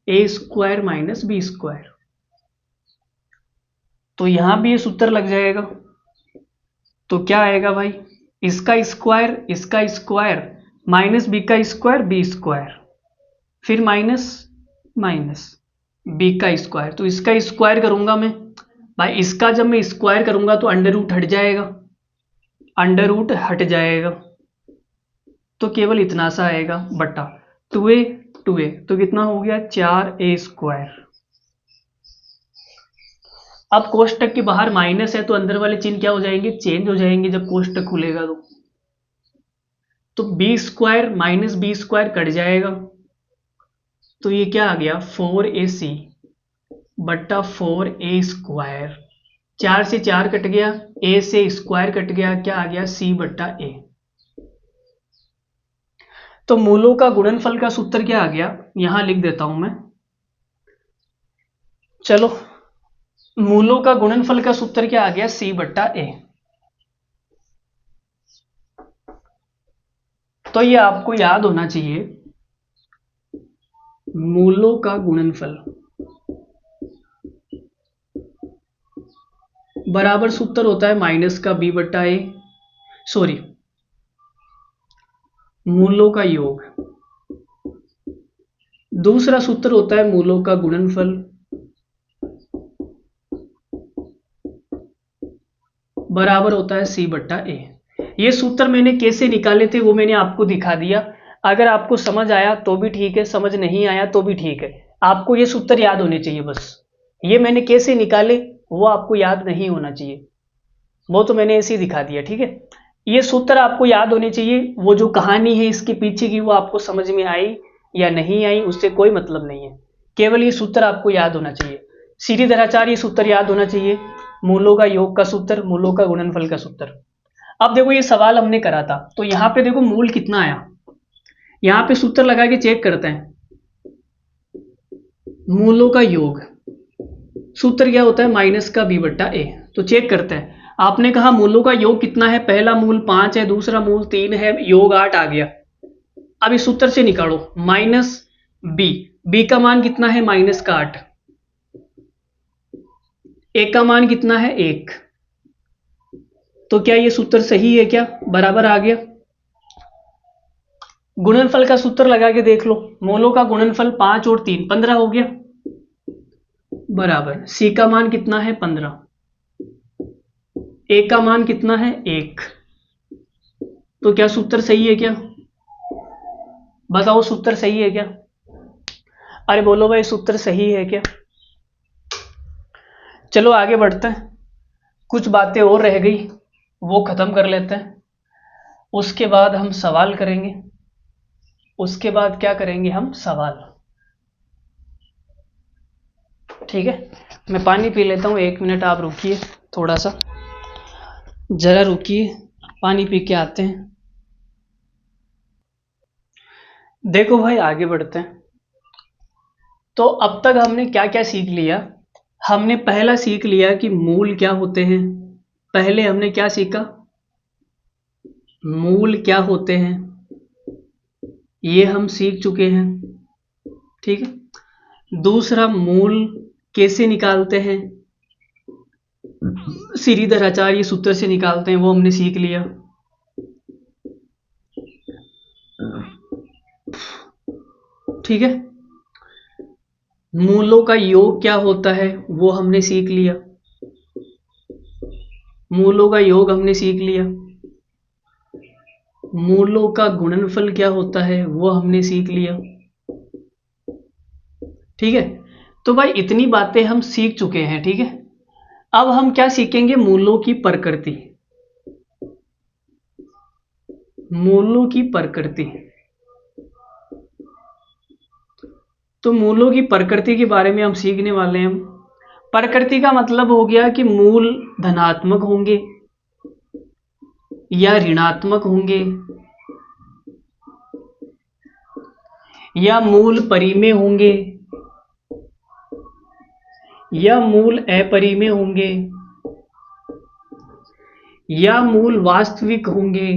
ए स्क्वायर माइनस बी स्क्वायर। तो यहां भी ये सूत्र लग जाएगा, तो क्या आएगा भाई, इसका स्क्वायर माइनस बी का स्क्वायर बी स्क्वायर, फिर माइनस माइनस बी का स्क्वायर, तो इसका स्क्वायर करूंगा मैं भाई, इसका जब मैं स्क्वायर करूंगा तो अंडर रूट हट जाएगा, अंडर रूट हट जाएगा, तो केवल इतना सा आएगा बटा 2a, तो कितना हो गया 4a स्क्वायर। अब कोष्टक के बाहर माइनस है तो अंदर वाले चिन्ह क्या हो जाएंगे, चेंज हो जाएंगे जब कोष्टक खुलेगा, तो B square minus B square cut जाएगा, तो ये क्या आ गया 4ac बट्टा 4a स्क्वायर, 4 से 4 कट गया, a से स्क्वायर कट गया, क्या आ गया c बट्टा a। तो मूलों का गुणनफल का सूत्र क्या आ गया, यहां लिख देता हूं मैं, चलो मूलों का गुणनफल का सूत्र क्या आ गया, c बट्टा a। तो ये आपको याद होना चाहिए, मूलों का गुणनफल बराबर सूत्र होता है माइनस का b बट्टा a, सॉरी मूलों का योग, दूसरा सूत्र होता है मूलों का गुणनफल बराबर होता है c बट्टा a। ये सूत्र मैंने कैसे निकाले थे वो मैंने आपको दिखा दिया, अगर आपको समझ आया तो भी ठीक है, समझ नहीं आया तो भी ठीक है, आपको ये सूत्र याद होने चाहिए बस। ये मैंने कैसे निकाले वो आपको याद नहीं होना चाहिए, वो तो मैंने ऐसे ही दिखा दिया, ठीक है। ये सूत्र आपको याद होने चाहिए, वो जो कहानी है इसके पीछे की वो आपको समझ में आई या नहीं आई उससे कोई मतलब नहीं है, केवल ये सूत्र आपको याद होना चाहिए। श्रीधराचार्य ये सूत्र याद होना चाहिए, मूलों का योग का सूत्र, मूलों का गुणनफल का सूत्र। अब देखो ये सवाल हमने करा था, तो यहाँ पे देखो मूल कितना आया, यहाँ पे सूत्र लगा के चेक करते हैं, मूलों का योग, सूत्र क्या होता है, माइनस का b बट्टा a। तो चेक करते हैं, आपने कहा मूलों का योग कितना है, पहला मूल 5 है, दूसरा मूल 3 है, योग 8 आ गया। अब इस सूत्र से निकालो माइनस b का मान कितना है, माइनस का 8, a का मान कितना है 1। तो क्या ये सूत्र सही है, क्या बराबर आ गया। गुणनफल का सूत्र लगा के देख लो, मूलों का गुणनफल 5 और 3 15 हो गया, बराबर c का मान कितना है 15, a का मान कितना है 1। तो क्या सूत्र सही है, क्या बताओ, सूत्र सही है क्या। अरे बोलो भाई सूत्र सही है क्या। चलो आगे बढ़ते हैं, कुछ बातें और रह गई वो खत्म कर लेते हैं, उसके बाद हम सवाल करेंगे। उसके बाद क्या करेंगे, हम सवाल। ठीक है, मैं पानी पी लेता हूँ, 1 मिनट आप रुकिए, थोड़ा सा जरा रुकिए, पानी पी के आते हैं। देखो भाई आगे बढ़ते हैं। तो अब तक हमने क्या क्या सीख लिया। हमने पहला सीख लिया कि मूल क्या होते हैं। पहले हमने क्या सीखा, मूल क्या होते हैं, ये हम सीख चुके हैं। ठीक है, दूसरा मूल कैसे निकालते हैं, श्रीधराचार्य सूत्र से निकालते हैं, वो हमने सीख लिया। ठीक है, मूलों का योग क्या होता है वो हमने सीख लिया, मूलों का योग हमने सीख लिया। मूलों का गुणनफल क्या होता है वो हमने सीख लिया। ठीक है, तो भाई इतनी बातें हम सीख चुके हैं। ठीक है, अब हम क्या सीखेंगे, मूलों की प्रकृति। मूलों की प्रकृति, तो मूलों की प्रकृति के बारे में हम सीखने वाले हैं। प्रकृति का मतलब हो गया कि मूल धनात्मक होंगे या ऋणात्मक होंगे, या मूल परिमेय होंगे या मूल अपरिमेय होंगे, या मूल वास्तविक होंगे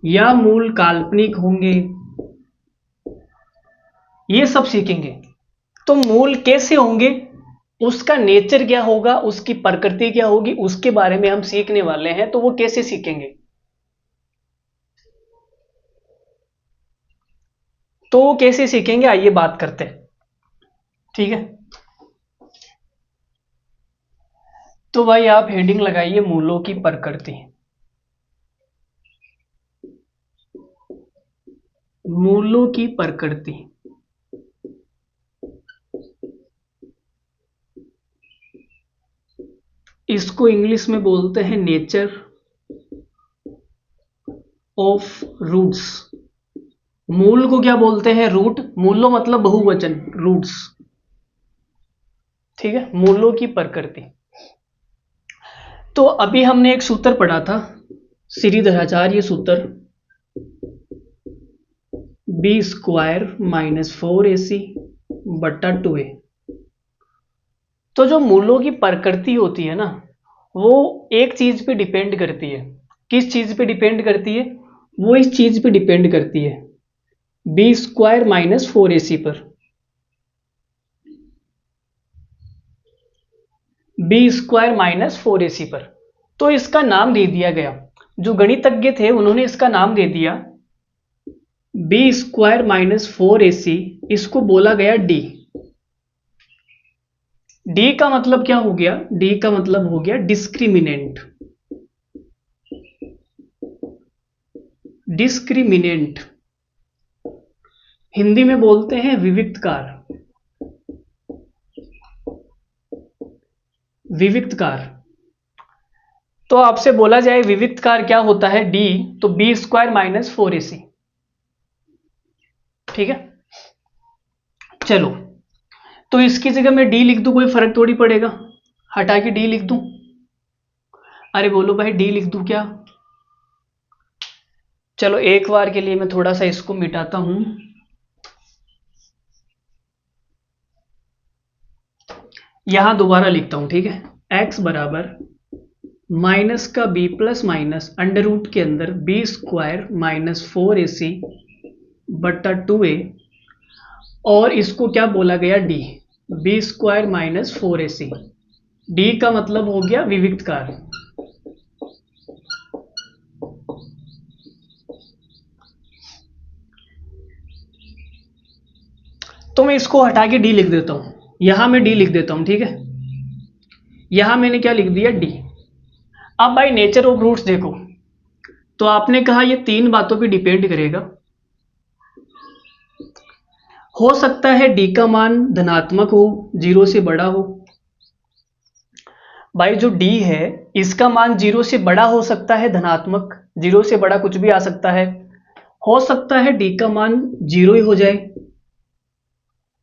या मूल काल्पनिक होंगे, ये सब सीखेंगे। तो मूल कैसे होंगे, उसका नेचर क्या होगा, उसकी प्रकृति क्या होगी, उसके बारे में हम सीखने वाले हैं। तो वो कैसे सीखेंगे, तो वो कैसे सीखेंगे, आइए बात करते हैं। ठीक है, तो भाई आप हेडिंग लगाइए मूलों की प्रकृति। मूलों की प्रकृति, इसको इंग्लिश में बोलते हैं नेचर ऑफ रूट्स। मूल को क्या बोलते हैं, रूट। मूलो मतलब बहुवचन, रूट्स। ठीक है, मूलों की प्रकृति। तो अभी हमने एक सूत्र पढ़ा था, श्रीधराचार्य सूत्र, b² - 4ac बट्टा 2a। तो जो मूलों की प्रकृति होती है ना, वो एक चीज पे डिपेंड करती है। किस चीज पे डिपेंड करती है, वो इस चीज पे डिपेंड करती है, b² - 4ac पर। b² - 4ac पर। तो इसका नाम दे दिया गया, जो गणितज्ञ थे उन्होंने इसका नाम दे दिया b² - 4ac, इसको बोला गया d। डी का मतलब क्या हो गया, डी का मतलब हो गया डिस्क्रिमिनेंट। डिस्क्रिमिनेंट हिंदी में बोलते हैं विविक्तकार। विविक्तकार, तो आपसे बोला जाए विविक्तकार क्या होता है, डी, तो b² - 4ac। ठीक है, चलो, तो इसकी जगह मैं डी लिख दूं, कोई फर्क थोड़ी पड़ेगा, हटा के डी लिख दूं। अरे बोलो भाई डी लिख दूं क्या। चलो एक बार के लिए मैं थोड़ा सा इसको मिटाता हूं। यहां दोबारा लिखता हूं, ठीक है। x बराबर माइनस का b plus minus under root के अंदर बी स्क्वायर माइनस 4ac बट्टा 2a, और इसको क्या बोला गया, d, B square minus 4ac। d का मतलब हो गया विविक्त कार्य। तो मैं इसको हटा के d लिख देता हूं, यहां मैं d लिख देता हूं, ठीक है। यहां मैंने क्या लिख दिया, d। अब भाई नेचर ऑफ रूट्स देखो, तो आपने कहा ये तीन बातों पे डिपेंड करेगा। हो सकता है d का मान धनात्मक हो, 0 से बड़ा हो। भाई जो d है इसका मान 0 से बड़ा हो सकता है, धनात्मक, 0 से बड़ा कुछ भी आ सकता है। हो सकता है d का मान 0 ही हो जाए,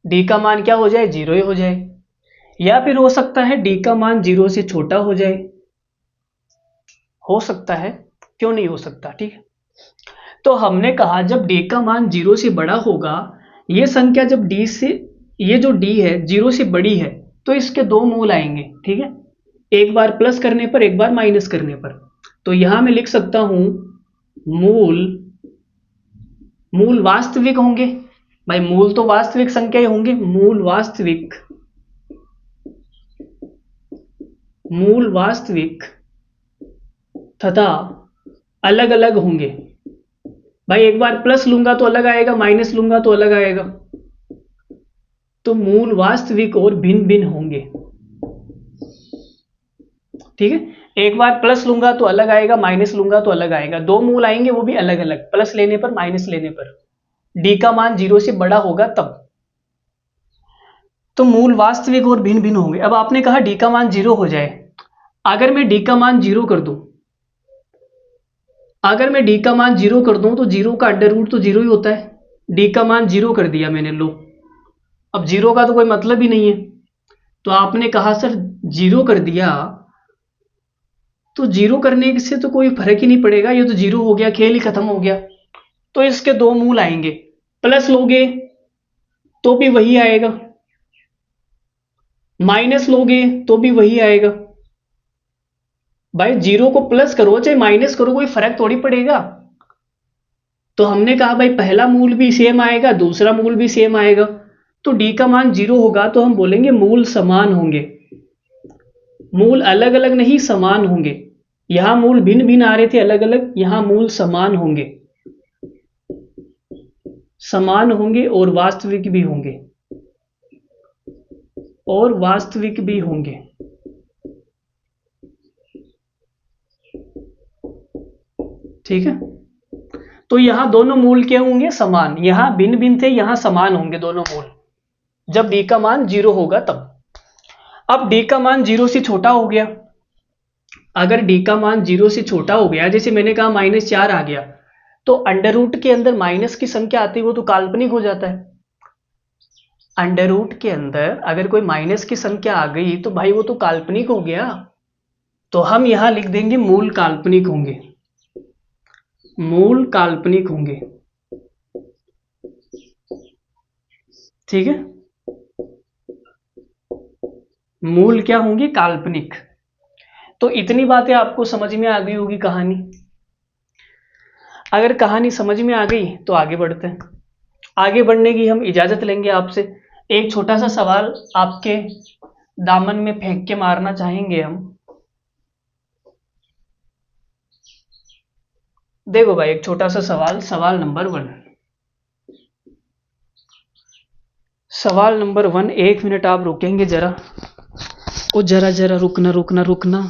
d का मान क्या हो जाए, 0 ही हो जाए। या फिर हो सकता है d का मान 0 से छोटा हो जाए, हो सकता है, क्यों नहीं हो सकता, ठीक है। तो हमने कहा जब d का मान 0 से बड़ा होगा, ये संख्या जब d से, ये जो d है 0 से बड़ी है, तो इसके दो मूल आएंगे, ठीक है। एक बार प्लस करने पर, एक बार माइनस करने पर। तो यहां मैं लिख सकता हूं मूल, मूल वास्तविक होंगे। भाई मूल तो वास्तविक संख्या ही होंगे, मूल वास्तविक, मूल वास्तविक तथा अलग अलग होंगे। भाई एक बार प्लस लूंगा तो अलग आएगा, माइनस लूंगा तो अलग आएगा। तो मूल वास्तविक और भिन्न भिन्न होंगे, ठीक है। एक बार प्लस लूंगा तो अलग आएगा, माइनस लूंगा तो अलग आएगा। दो मूल आएंगे वो भी अलग अलग, प्लस लेने पर माइनस लेने पर। डी का मान 0 से बड़ा होगा तब। तो मूल वास्तविक और भिन्न भिन्न होंगे। अब आपने कहा डी का मान 0 हो जाए, अगर मैं डी का मान 0 कर दूं, अगर मैं डी का मान 0 कर दूं तो 0 का अंडर रूट तो 0 ही होता है। डी का मान 0 कर दिया मैंने, लो, अब 0 का तो कोई मतलब ही नहीं है। तो आपने कहा सर 0 कर दिया तो 0 करने से तो कोई फर्क ही नहीं पड़ेगा, ये तो 0 हो गया, खेल ही खत्म हो गया। तो इसके दो मूल आएंगे, प्लस लोगे तो भी वही आएगा, माइनस लोगे तो भी वही आएगा। भाई 0 को प्लस करो चाहे माइनस करो, कोई फर्क थोड़ी पड़ेगा। तो हमने कहा भाई पहला मूल भी सेम आएगा, दूसरा मूल भी सेम आएगा। तो डी का मान 0 होगा तो हम बोलेंगे मूल समान होंगे। मूल अलग अलग नहीं, समान होंगे। यहां मूल भिन्न भिन्न आ रहे थे अलग अलग, यहां मूल समान होंगे, समान होंगे और वास्तविक भी होंगे, और वास्तविक भी होंगे, ठीक है। तो यहां दोनों मूल क्या होंगे, समान। यहां भिन्न भिन्न थे, यहां समान होंगे दोनों मूल, जब डी का मान 0 होगा तब। अब डी का मान 0 से छोटा हो गया, अगर डी का मान 0 से छोटा हो गया, जैसे मैंने कहा -4 आ गया, तो अंडर रूट के अंदर माइनस की संख्या आती है वो तो काल्पनिक हो जाता है। अंडर रूट के अंदर अगर कोई माइनस की संख्या आ गई तो भाई वो तो काल्पनिक हो गया। तो हम यहां लिख देंगे मूल काल्पनिक होंगे, मूल काल्पनिक होंगे, ठीक है। मूल क्या होंगे, काल्पनिक। तो इतनी बातें आपको समझ में आ गई होगी कहानी। अगर कहानी समझ में आ गई तो आगे बढ़ते हैं। आगे बढ़ने की हम इजाजत लेंगे आपसे। एक छोटा सा सवाल आपके दामन में फेंक के मारना चाहेंगे हम। देखो भाई एक छोटा सा सवाल, सवाल नंबर 1। सवाल नंबर 1, 1 मिनट आप रुकेंगे जरा, ओ जरा जरा रुकना रुकना रुकना।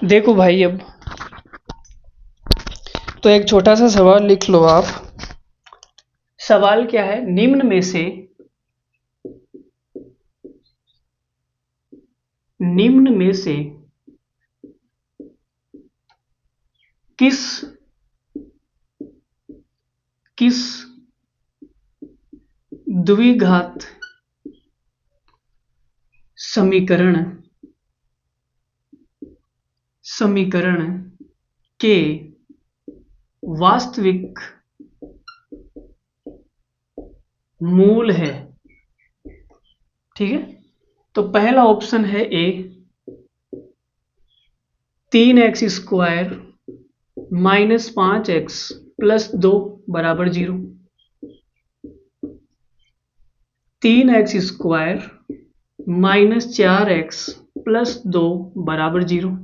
देखो भाई अब तो एक छोटा सा सवाल लिख लो आप। सवाल क्या है, निम्न में से निम्न में से किस द्विघात समीकरण के वास्तविक मूल है। ठीक है, तो पहला ऑप्शन है ए, 3x² माइनस 5x प्लस 2 बराबर 0। 3x² माइनस 4x प्लस 2 बराबर 0।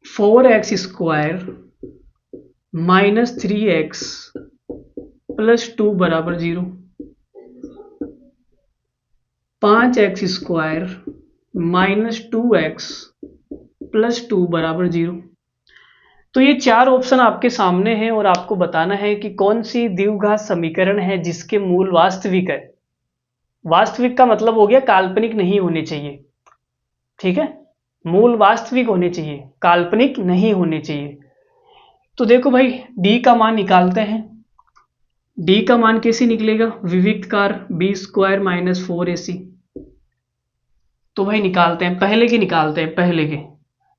4x² माइनस 3x प्लस 2 बराबर 0। 5x² माइनस 2x प्लस 2 बराबर 0। तो ये चार ऑप्शन आपके सामने हैं और आपको बताना है कि कौन सी द्विघात समीकरण है जिसके मूल वास्तविक है। वास्तविक का मतलब हो गया काल्पनिक नहीं होने चाहिए। ठीक है, मूल वास्तविक होने चाहिए, काल्पनिक नहीं होने चाहिए। तो देखो भाई, डी का मान निकालते हैं। डी का मान कैसे निकलेगा? विविक्त कार b² माइनस 4ac। तो भाई निकालते हैं, पहले के निकालते हैं, पहले के।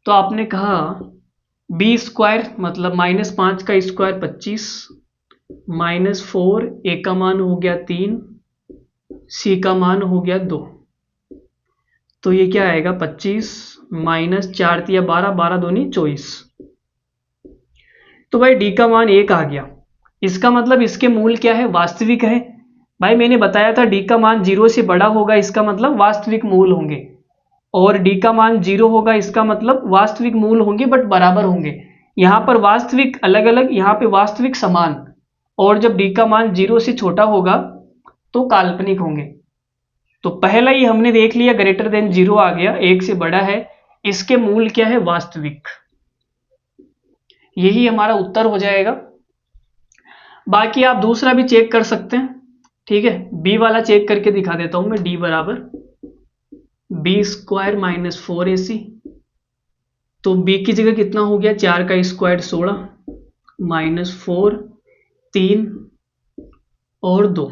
तो आपने कहा b² मतलब -5 का स्क्वायर 25 माइनस 4, ए का मान हो गया 3, सी का मान हो गया 2। तो ये क्या आएगा? 25 माइनस 4 तिया 12, 12 दूनी 24। तो भाई डी का मान 1 आ गया। इसका मतलब इसके मूल क्या है? वास्तविक है। भाई मैंने बताया था डी का मान 0 से बड़ा होगा, इसका मतलब वास्तविक मूल होंगे। और डी का मान 0 होगा, इसका मतलब वास्तविक मूल होंगे बट बराबर होंगे। यहाँ पर वास्तविक अलग अलग, यहाँ पे वास्तविक समान। और जब डी का मान 0 से छोटा होगा तो काल्पनिक होंगे। तो पहला ही हमने देख लिया, ग्रेटर देन 0 आ गया, 1 से बड़ा है। इसके मूल क्या है? वास्तविक। यही हमारा उत्तर हो जाएगा। बाकी आप दूसरा भी चेक कर सकते हैं। ठीक है, बी वाला चेक करके दिखा देता हूं मैं। डी बराबर b² माइनस 4ac। तो b की जगह कितना हो गया? 4 का स्क्वायर 16 माइनस 4, 3 और 2।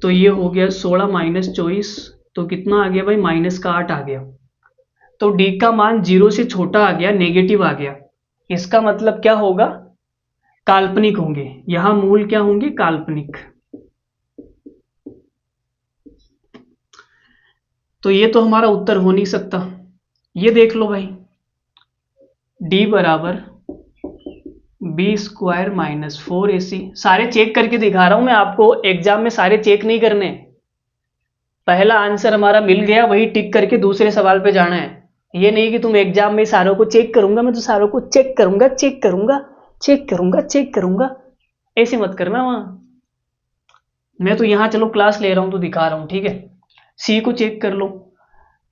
तो ये हो गया 16 माइनस 24। तो कितना आ गया भाई? माइनस का 8 आ गया। तो डी का मान 0 से छोटा आ गया, नेगेटिव आ गया। इसका मतलब क्या होगा? काल्पनिक होंगे। यहां मूल क्या होंगे? काल्पनिक। तो ये तो हमारा उत्तर हो नहीं सकता। ये देख लो भाई, डी बराबर b² माइनस 4ac। सारे चेक करके दिखा रहा हूं मैं आपको, एग्जाम में सारे चेक नहीं करने। पहला आंसर हमारा मिल गया, वही टिक करके दूसरे सवाल पे जाना है। ये नहीं कि तुम एग्जाम में सारों को चेक करूंगा, मैं तो सारों को चेक करूंगा, चेक करूंगा, चेक करूंगा, चेक करूंगा, ऐसे मत करना। वहां मैं तो यहां चलो क्लास ले रहा हूं तो दिखा रहा हूं। ठीक है, सी को चेक कर लो।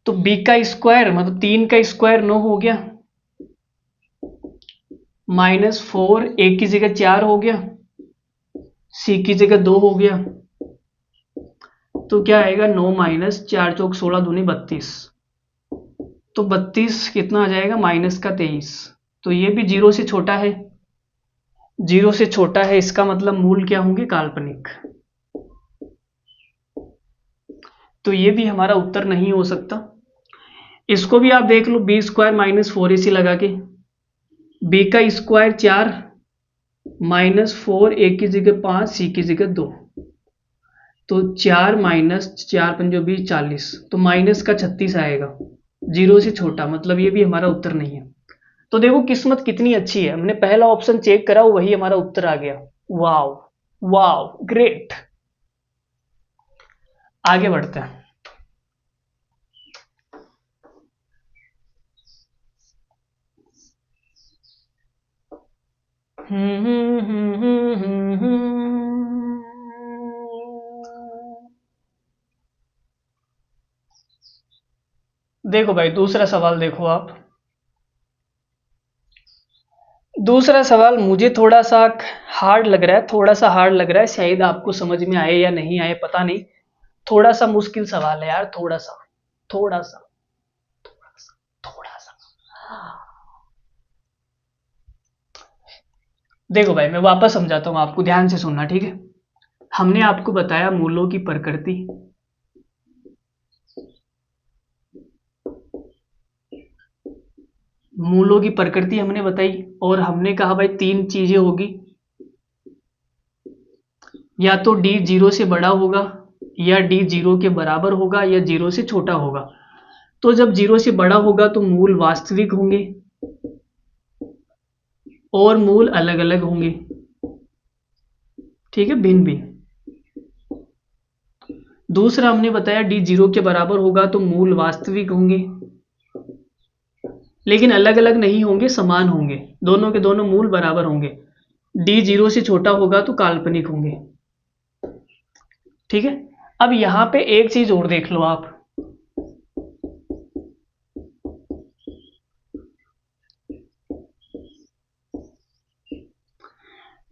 तो b का स्क्वायर मतलब 3 का स्क्वायर 9 हो गया, माइनस 4, एक की जगह 4 हो गया, सी की जगह 2 हो गया। तो क्या आएगा? 9 माइनस 4 चौक 16 दूनी 32। तो 32 कितना आ जाएगा? माइनस का 23। तो ये भी 0 से छोटा है, 0 से छोटा है, इसका मतलब मूल क्या होंगे? काल्पनिक। तो ये भी हमारा उत्तर नहीं हो सकता। इसको भी आप देख लो, b² माइनस 4ac लगा के। b का स्क्वायर 4 माइनस 4, एक की जगह 5, सी की जगह 2। तो 4 माइनस 4 पंजो 20, 40। तो माइनस का 36 आएगा, 0 से छोटा, मतलब ये भी हमारा उत्तर नहीं है। तो देखो किस्मत कितनी अच्छी है, हमने पहला ऑप्शन चेक करा, वही हमारा उत्तर आ गया। वाव वाव, ग्रेट। आगे बढ़ते हैं। देखो भाई दूसरा सवाल देखो आप। दूसरा सवाल मुझे थोड़ा सा हार्ड लग रहा है, थोड़ा सा हार्ड लग रहा है, शायद आपको समझ में आए या नहीं आए पता नहीं, थोड़ा सा मुश्किल सवाल है यार, थोड़ा सा थोड़ा सा थोड़ा सा। देखो भाई मैं वापस समझाता हूँ आपको, ध्यान से सुनना, ठीक है। हमने आपको बताया मूलों की प्रकृति, मूलों की प्रकृति हमने बताई, और हमने कहा भाई तीन चीजें होगी, या तो डी जीरो से बड़ा होगा, या डी जीरो के बराबर होगा, या जीरो से छोटा होगा। तो जब जीरो से बड़ा होगा तो मूल वास्तविक होंगे और मूल अलग अलग होंगे, ठीक है, भिन्न भिन्न। दूसरा हमने बताया डी जीरो के बराबर होगा तो मूल वास्तविक होंगे, लेकिन अलग अलग नहीं होंगे, समान होंगे, दोनों के दोनों मूल बराबर होंगे। डी जीरो से छोटा होगा तो काल्पनिक होंगे, ठीक है। अब यहां पे एक चीज और देख लो आप,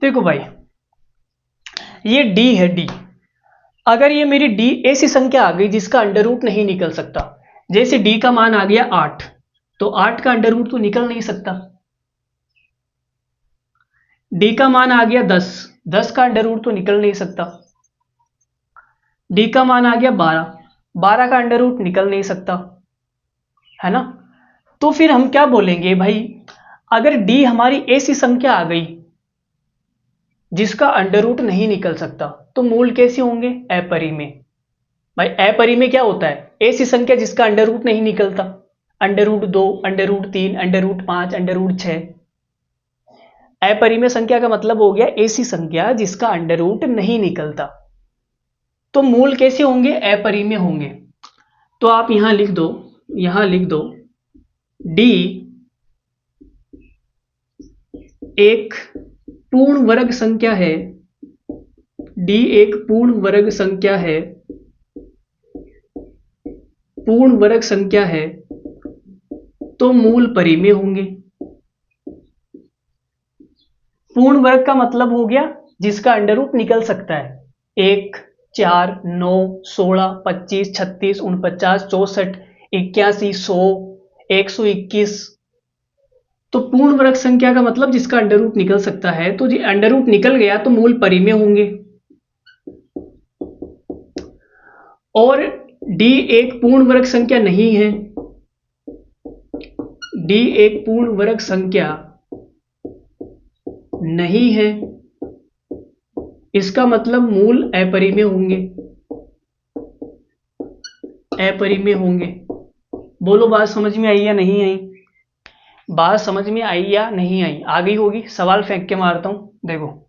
देखो भाई ये डी है, डी, अगर ये मेरी डी ऐसी संख्या आ गई जिसका अंडर रूट नहीं निकल सकता, जैसे डी का मान आ गया 8, तो 8 का अंडर रूट तो निकल नहीं सकता। डी का मान आ गया 10, 10 का अंडर रूट तो निकल नहीं सकता। डी का मान आ गया 12, 12 का अंडर रूट निकल नहीं सकता, है ना। तो फिर हम क्या बोलेंगे भाई, अगर डी हमारी ऐसी संख्या आ गई जिसका अंडर रूट नहीं निकल सकता, तो मूल कैसे होंगे, अपरिमेय। भाई अपरिमेय क्या होता है, ऐसी संख्या जिसका अंडर रूट नहीं निकलता, under root 2, under root 3, under root 5, under root 6। अपरिमेय संख्या का मतलब हो गया ऐसी संख्या जिसका अंडर रूट नहीं निकलता। तो मूल कैसे होंगे, अपरिमेय होंगे। तो आप यहां लिख दो, यहां लिख दो डी एक पूर्ण वर्ग संख्या है, डी एक पूर्ण वर्ग संख्या है, पूर्ण वर्ग संख्या है, तो मूल परिमेय होंगे। पूर्ण वर्ग का मतलब हो गया जिसका अंडर रूट निकल सकता है, 1, 4, 9, 16, 25, 36, 49, 64, 81, 100, 121। तो पूर्ण वर्ग संख्या का मतलब जिसका अंडर रूट निकल सकता है, तो जी अंडर रूट निकल गया तो मूल परिमेय होंगे। और डी एक पूर्ण वर्ग संख्या नहीं है, डी एक पूर्ण वर्ग संख्या नहीं है, इसका मतलब मूल अपरिमेय होंगे, अपरिमेय होंगे। बोलो बात समझ में आई या नहीं आई, बात समझ में आई या नहीं आई, आ गई होगी। सवाल फेंक के मारता हूं, देखो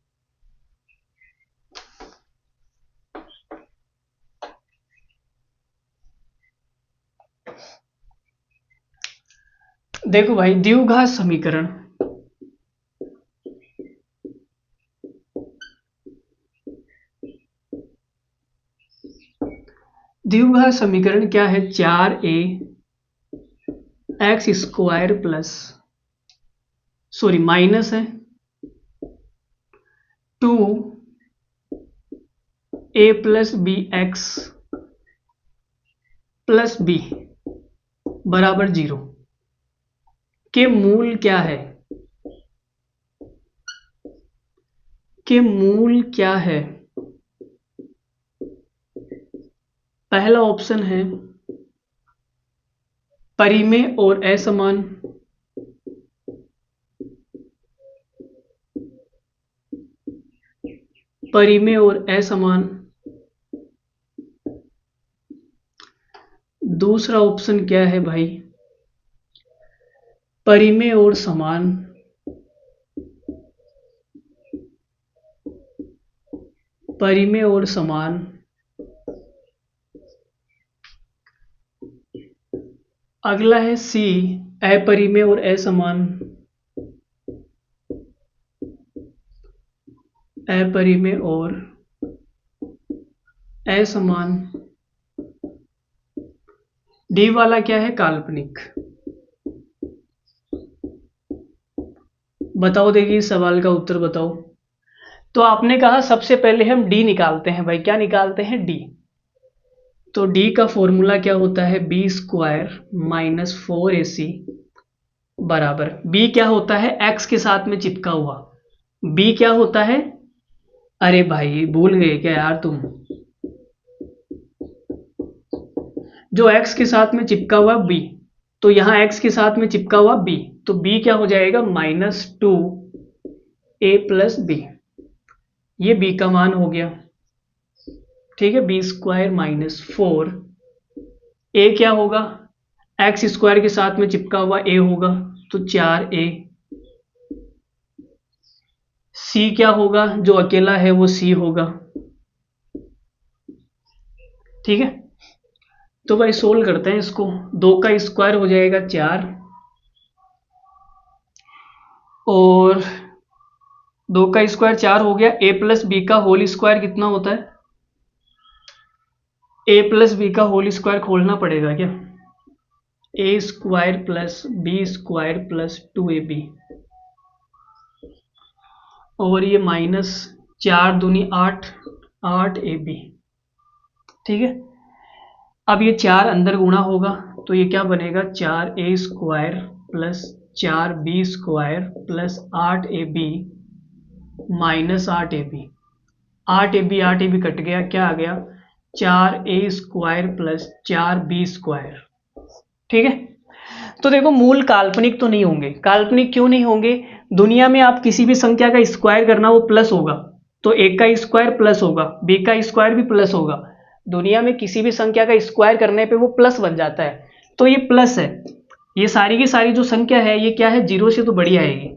देखो भाई, द्विघात समीकरण, द्विघात समीकरण क्या है, 4a X square plus, sorry minus है 2a plus B x plus B बराबर 0 के मूल क्या है, के मूल क्या है। पहला ऑप्शन है परिमेय और असमान, परिमेय और असमान। दूसरा ऑप्शन क्या है भाई, परिमेय और समान, परिमेय और समान। अगला है सी, अपरिमेय और असमान, अपरिमेय और असमान। डी वाला क्या है, काल्पनिक। बताओ, देखिए इस सवाल का उत्तर बताओ। तो आपने कहा सबसे पहले हम डी निकालते हैं भाई, क्या निकालते हैं, डी। तो डी का फॉर्मूला क्या होता है, बी स्क्वायर माइनस 4ac बराबर, बी क्या होता है, एक्स के साथ में चिपका हुआ, बी क्या होता है, अरे भाई भूल गए क्या यार तुम, जो एक्स के साथ में चिपका हुआ बी, तो यहां एक्स के साथ में चिपका हुआ बी, तो बी क्या हो जाएगा, -2a+b, ये बी का मान हो गया। ठीक है, बी स्क्वायर माइनस 4, ए क्या होगा, एक्स स्क्वायर के साथ में चिपका हुआ ए होगा, तो 4a, सी क्या होगा, जो अकेला है वो सी होगा। ठीक है, तो भाई सोल्व करते हैं इसको, 2 का स्क्वायर हो जाएगा 4, और 2 का स्क्वायर 4 हो गया, a प्लस बी का होल स्क्वायर कितना होता है, a प्लस बी का होल स्क्वायर खोलना पड़ेगा क्या, a square plus B square plus 2ab, और ये माइनस 4 दूनी 8, 8ab। ठीक है, अब ये 4 अंदर गुणा होगा, तो ये क्या बनेगा, 4a square plus 4b square plus 8ab minus 8ab, 8ab cut गया, क्या आ गया, 4a square plus 4b square. ठीक है, तो देखो मूल काल्पनिक तो नहीं होंगे, काल्पनिक क्यों नहीं होंगे, दुनिया में आप किसी भी संख्या का स्क्वायर करना वो प्लस होगा, तो एक का स्क्वायर प्लस होगा, बी का स्क्वायर भी प्लस होगा, दुनिया में किसी भी संख्या का स्क्वायर करने पे वो प्लस बन जाता है, तो ये प्लस है, ये सारी की सारी जो संख्या है ये क्या है, जीरो से तो बड़ी आएगी,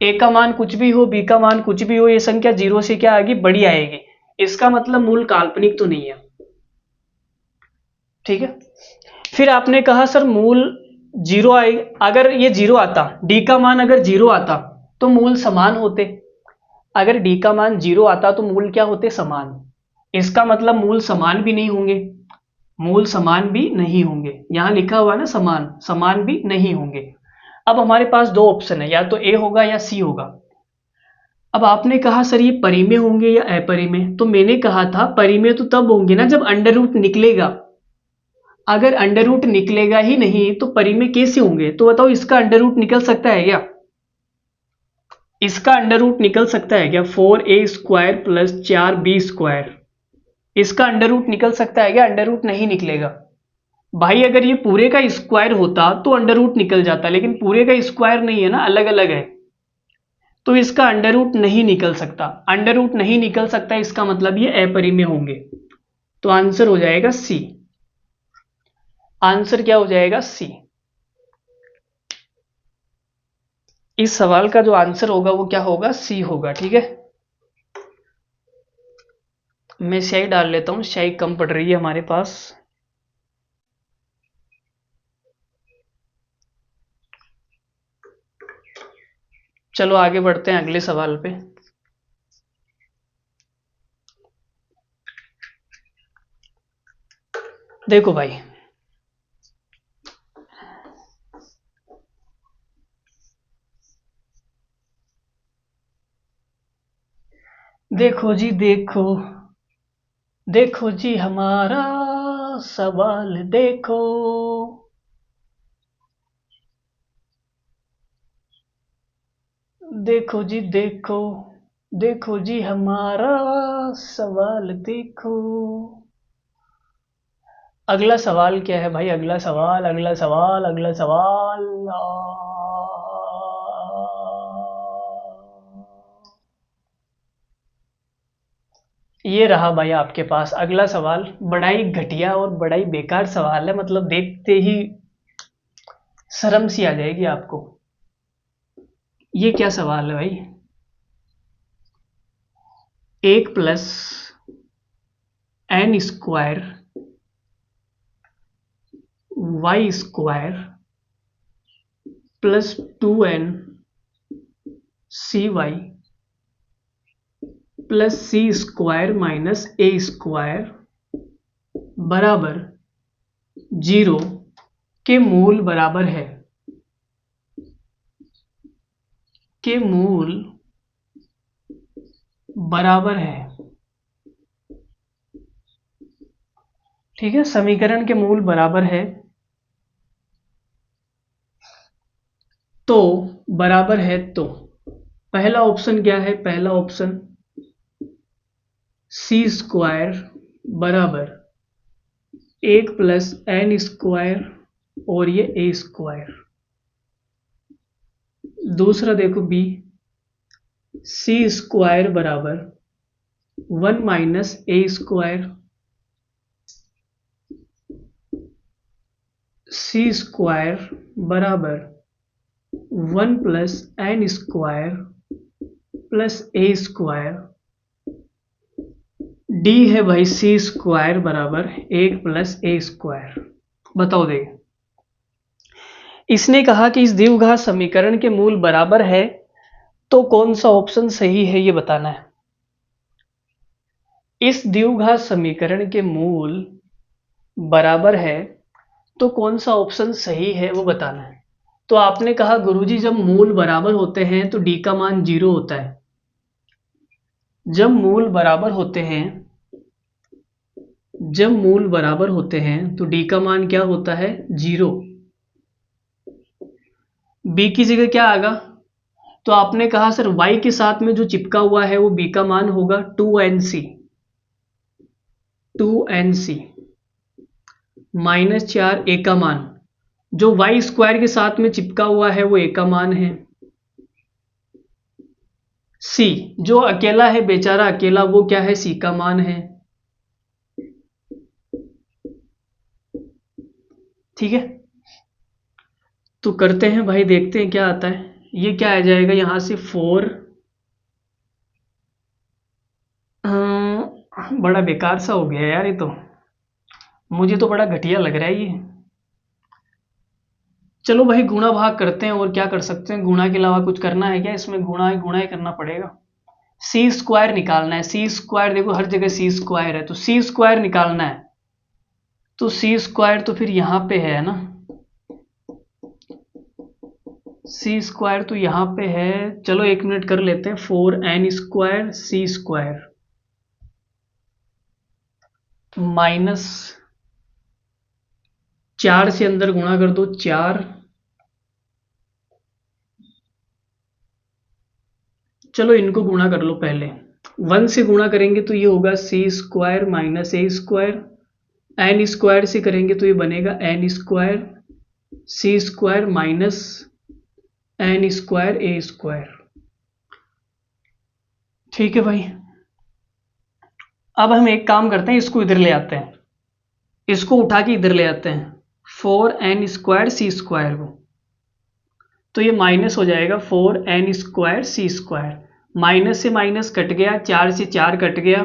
ए का मान कुछ भी हो, बी का मान कुछ भी हो, ये संख्या जीरो से क्या आएगी, बड़ी आएगी, इसका मतलब मूल काल्पनिक तो नहीं है। ठीक है, फिर आपने कहा सर मूल जीरो आए, अगर ये जीरो आता, डी का मान अगर जीरो आता तो मूल समान होते, अगर डी का मान जीरो आता तो मूल क्या होते, समान, इसका मतलब मूल समान भी नहीं होंगे, मूल समान भी नहीं होंगे, यहां लिखा हुआ है ना समान, समान भी नहीं होंगे। अब हमारे पास दो ऑप्शन है, या तो ए होगा या सी होगा। अब आपने कहा सर ये परिमेय होंगे या अपरिमेय, तो मैंने कहा था परिमेय तो तब होंगे ना जब अंडर रूट निकलेगा, अगर अंडर रूट निकलेगा ही नहीं तो परिमेय कैसे होंगे, तो बताओ इसका अंडर रूट निकल सकता है क्या, इसका अंडर रूट निकल सकता है क्या, 4a square plus 4b square, इसका अंडर रूट निकल सकता है क्या, अंडर रूट नहीं निकलेगा। भाई अगर ये पूरे का स्क्वायर होता तो अंडर रूट निकल जाता, लेकिन पूरे का स्क्वायर नहीं है ना, अलग अलग है, तो इसका अंडर रूट नहीं निकल सकता, अंडर रूट नहीं निकल सकता, इसका मतलब ये अपरिमेय होंगे, तो आंसर हो जाएगा सी, आंसर क्या हो जाएगा, सी। इस सवाल का जो आंसर होगा वो क्या होगा, सी होगा। ठीक है, मैं स्याही डाल लेता हूं, स्याही कम पड़ रही है हमारे पास। चलो आगे बढ़ते हैं अगले सवाल पे। देखो भाई, देखो जी देखो, देखो जी हमारा सवाल देखो, देखो जी देखो, देखो जी हमारा सवाल देखो। अगला सवाल क्या है भाई, अगला सवाल, अगला सवाल, अगला सवाल, ये रहा भाई आपके पास अगला सवाल, बड़ा ही घटिया और बड़ा ही बेकार सवाल है, मतलब देखते ही शर्म सी आ जाएगी आपको। ये क्या सवाल है भाई, 1 + n² y² +2n cy + c² - a² बराबर 0 के मूल बराबर है, के मूल बराबर है। ठीक है, समीकरण के मूल बराबर है तो बराबर है तो पहला ऑप्शन क्या है, पहला ऑप्शन सी स्क्वायर बराबर 1 + n² और ये a²। दूसरा देखो बी, सी स्क्वायर बराबर 1 - a²। सी स्क्वायर बराबर 1 + n² + a²। डी है भाई सी स्क्वायर बराबर 1 + a²। बताओ दे, इसने कहा कि इस द्विघात समीकरण के मूल बराबर है तो कौन सा ऑप्शन सही है ये बताना है। इस द्विघात समीकरण के मूल बराबर है तो कौन सा ऑप्शन सही है वो बताना है। तो आपने कहा गुरुजी जब मूल बराबर होते हैं तो डी का मान 0 होता है। जब मूल बराबर होते हैं, जब मूल बराबर होते हैं तो डी का मान क्या होता है, 0। बी की जगह क्या आएगा, तो आपने कहा सर y के साथ में जो चिपका हुआ है वो b का मान होगा 2nc -4 a का मान, जो y² के साथ में चिपका हुआ है वो a का मान है। c जो अकेला है बेचारा अकेला, वो क्या है, c का मान है। ठीक है, तो करते हैं भाई, देखते हैं क्या आता है। ये क्या आ जाएगा यहां से 4, बड़ा बेकार सा हो गया यार, ये तो मुझे तो बड़ा घटिया लग रहा है ये। चलो भाई गुणा भाग करते हैं, और क्या कर सकते हैं, गुणा के अलावा कुछ करना है क्या इसमें, गुणा ही करना पड़ेगा। सी स्क्वायर निकालना है, सी स्क्वायर देखो हर जगह सी स्क्वायर है, तो सी स्क्वायर निकालना है। तो सी स्क्वायर तो फिर यहाँ पे है ना, सी स्क्वायर तो यहाँ पे है। चलो 1 मिनट कर लेते हैं, 4n² सी स्क्वायर -4 से अंदर गुणा कर दो 4। चलो इनको गुणा कर लो पहले, 1 से गुणा करेंगे तो ये होगा सी स्क्वायर -a²। n² से करेंगे तो ये बनेगा n², सी स्क्वायर -n² a²। ठीक है भाई, अब हम एक काम करते हैं, इसको इधर ले आते हैं, इसको उठा के इधर ले आते हैं 4n² c² को, तो ये माइनस हो जाएगा 4n² c²। माइनस से माइनस कट गया, 4 से 4 कट गया,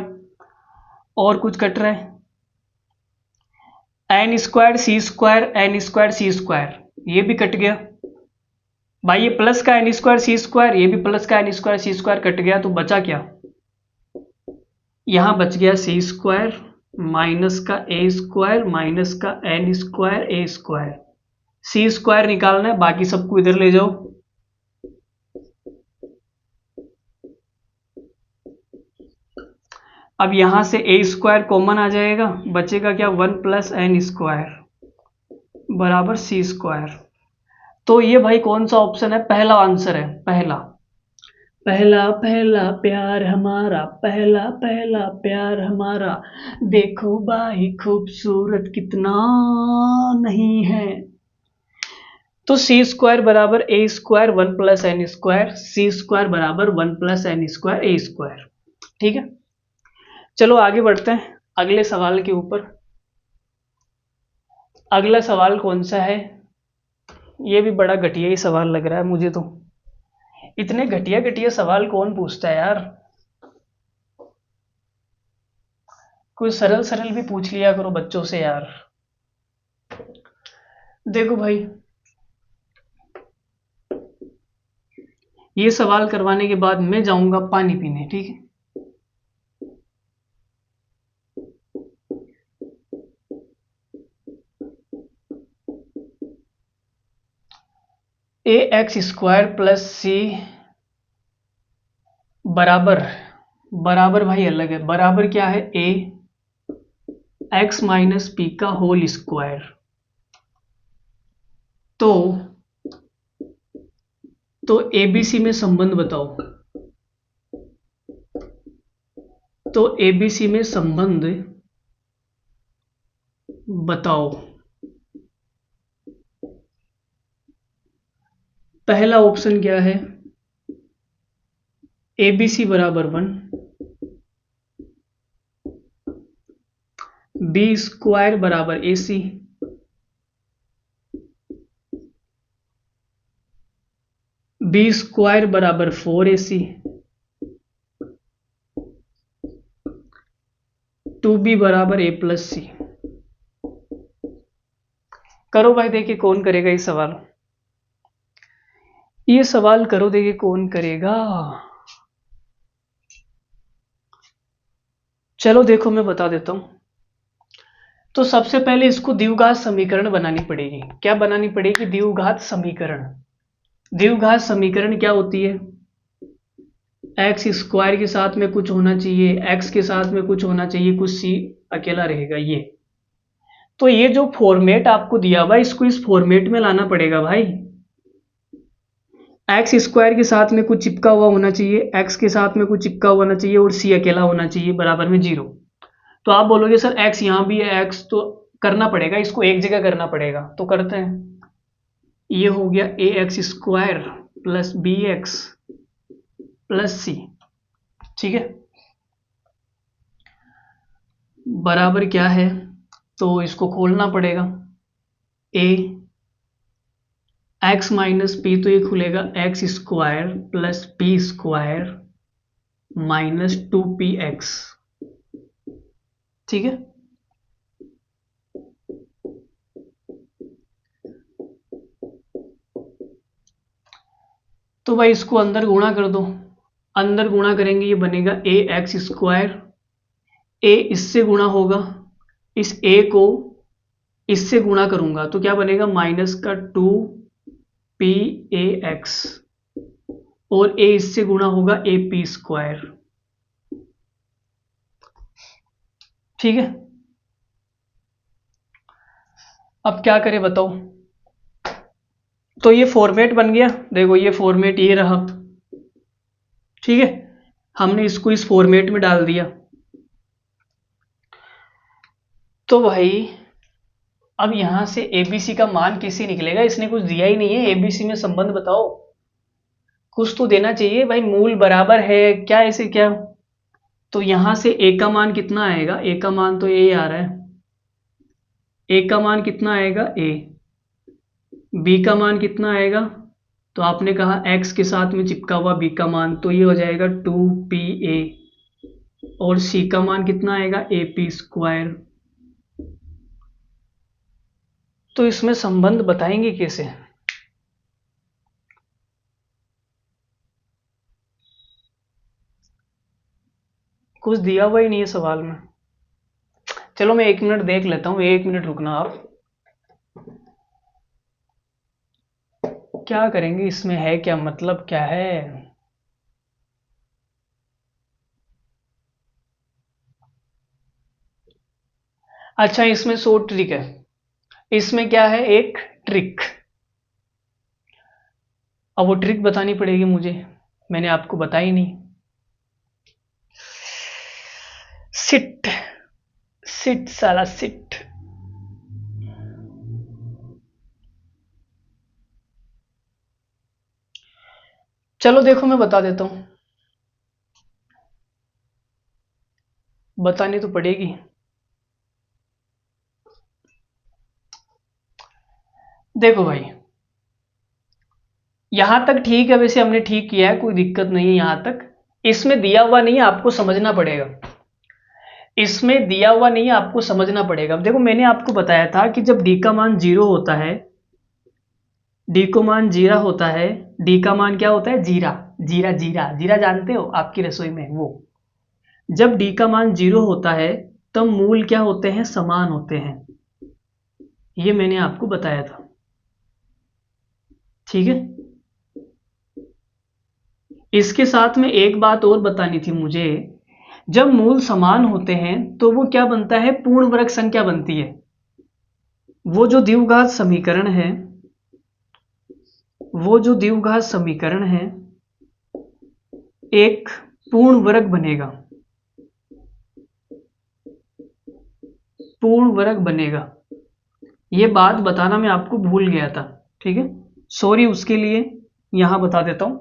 और कुछ कट रहा है, n² c² n² c², ये भी कट गया भाई, ये प्लस का n² c², ये भी प्लस का n² c² कट गया, तो बचा क्या, यहां बच गया c² माइनस का a² माइनस का n² a²। c² निकालना है, बाकी सबको इधर ले जाओ। अब यहां से a² कॉमन आ जाएगा, बचेगा क्या, 1 + n² बराबर c²। तो ये भाई कौन सा ऑप्शन है, पहला आंसर है, पहला पहला पहला प्यार हमारा, पहला पहला प्यार हमारा, देखो भाई खूबसूरत कितना नहीं है। तो c² बराबर a² 1 + n², c² बराबर 1 + n² a²। ठीक है, चलो आगे बढ़ते हैं अगले सवाल के ऊपर। अगला सवाल कौन सा है, ये भी बड़ा घटिया ही सवाल लग रहा है मुझे तो, इतने घटिया घटिया सवाल कौन पूछता है यार, कोई सरल सरल भी पूछ लिया करो बच्चों से यार। देखो भाई, ये सवाल करवाने के बाद मैं जाऊंगा पानी पीने, ठीक है। ax² + c बराबर, बराबर भाई अलग है, बराबर क्या है, a एक्स माइनस पी का होल स्क्वायर। तो एबीसी में संबंध बताओ। तो एबीसी में संबंध बताओ। पहला ऑप्शन क्या है, एबीसी बराबर 1, बी स्क्वायर बराबर AC, बी स्क्वायर बराबर 4AC, 2B बराबर A प्लस सी। करो भाई, देखिए कौन करेगा ये सवाल। ये सवाल करो, देखिए कौन करेगा। चलो देखो मैं बता देता हूं। तो सबसे पहले इसको द्विघात समीकरण बनानी पड़ेगी। क्या बनानी पड़ेगी? द्विघात समीकरण। द्विघात समीकरण क्या होती है? एक्स स्क्वायर के साथ में कुछ होना चाहिए, एक्स के साथ में कुछ होना चाहिए, कुछ सी अकेला रहेगा ये। तो ये जो फॉर्मेट आपको दिया हुआ इसको इस फॉर्मेट में लाना पड़ेगा भाई। एक्स स्क्वायर के साथ में कुछ चिपका हुआ होना चाहिए, एक्स के साथ में कुछ चिपका हुआ होना चाहिए और सी अकेला होना चाहिए बराबर में 0। तो आप बोलोगे सर एक्स यहाँ भी है, एक्स तो करना पड़ेगा, इसको एक जगह करना पड़ेगा। तो करते हैं। ये हो गया a x square plus B x plus c, ठीक है, बराबर क्या है? तो इसको खोलना पड़ेगा। ए एक्स माइनस पी, तो ये खुलेगा x square plus P square minus 2px, ठीक है। तो भाई इसको अंदर गुणा कर दो। अंदर गुणा करेंगे ये बनेगा ए एक्स स्क्वायर, ए इससे गुणा होगा, इस ए को इससे गुणा करूंगा तो क्या बनेगा? माइनस का 2pax, और ए इससे गुणा होगा ए पी स्क्वायर, ठीक है। अब क्या करें बताओ? तो ये फॉर्मेट बन गया, देखो ये फॉर्मेट ये रहा, ठीक है। हमने इसको इस फॉर्मेट में डाल दिया। तो भाई अब यहां से एबीसी का मान कैसे निकलेगा? इसने कुछ दिया ही नहीं है। एबीसी में संबंध बताओ, कुछ तो देना चाहिए भाई। मूल बराबर है क्या, ऐसे क्या? तो यहां से ए का मान कितना आएगा? ए का मान तो ए आ रहा है, ए का मान कितना आएगा? ए। बी का मान कितना आएगा? तो आपने कहा एक्स के साथ में चिपका हुआ बी का मान, तो ये हो जाएगा 2pa, और सी का मान कितना आएगा? A P square. तो इसमें संबंध बताएंगे कैसे? कुछ दिया हुआ ही नहीं है सवाल में। चलो मैं 1 मिनट देख लेता हूँ, 1 मिनट रुकना आप। क्या करेंगे इसमें? है क्या, मतलब क्या है? अच्छा इसमें शॉर्ट ट्रिक है। इसमें क्या है? एक ट्रिक। अब वो ट्रिक बतानी पड़ेगी मुझे, मैंने आपको बताई नहीं। सिट, सिट साला सिट। चलो देखो मैं बता देता हूं, बतानी तो पड़ेगी। देखो भाई यहां तक ठीक है, वैसे हमने ठीक किया है, कोई दिक्कत नहीं है यहां तक। इसमें दिया हुआ नहीं है, आपको समझना पड़ेगा। इसमें दिया हुआ नहीं है, आपको समझना पड़ेगा। अब देखो मैंने आपको बताया था कि जब डी का मान 0 होता है, डी को मान जीरा होता है, डी का मान क्या होता है? जीरा। जीरा जीरा जीरा जानते हो आपकी रसोई में वो। जब डी का मान 0 होता है तब मूल क्या होते हैं? समान होते हैं। ये मैंने आपको बताया था, ठीक है। इसके साथ में एक बात और बतानी थी मुझे, जब मूल समान होते हैं तो वो क्या बनता है, पूर्ण वर्ग संख्या बनती है। वो जो द्विघात समीकरण है, वो जो द्विघात समीकरण है एक पूर्ण वर्ग बनेगा, पूर्ण वर्ग बनेगा। ये बात बताना मैं आपको भूल गया था, ठीक है, सॉरी उसके लिए, यहां बता देता हूं।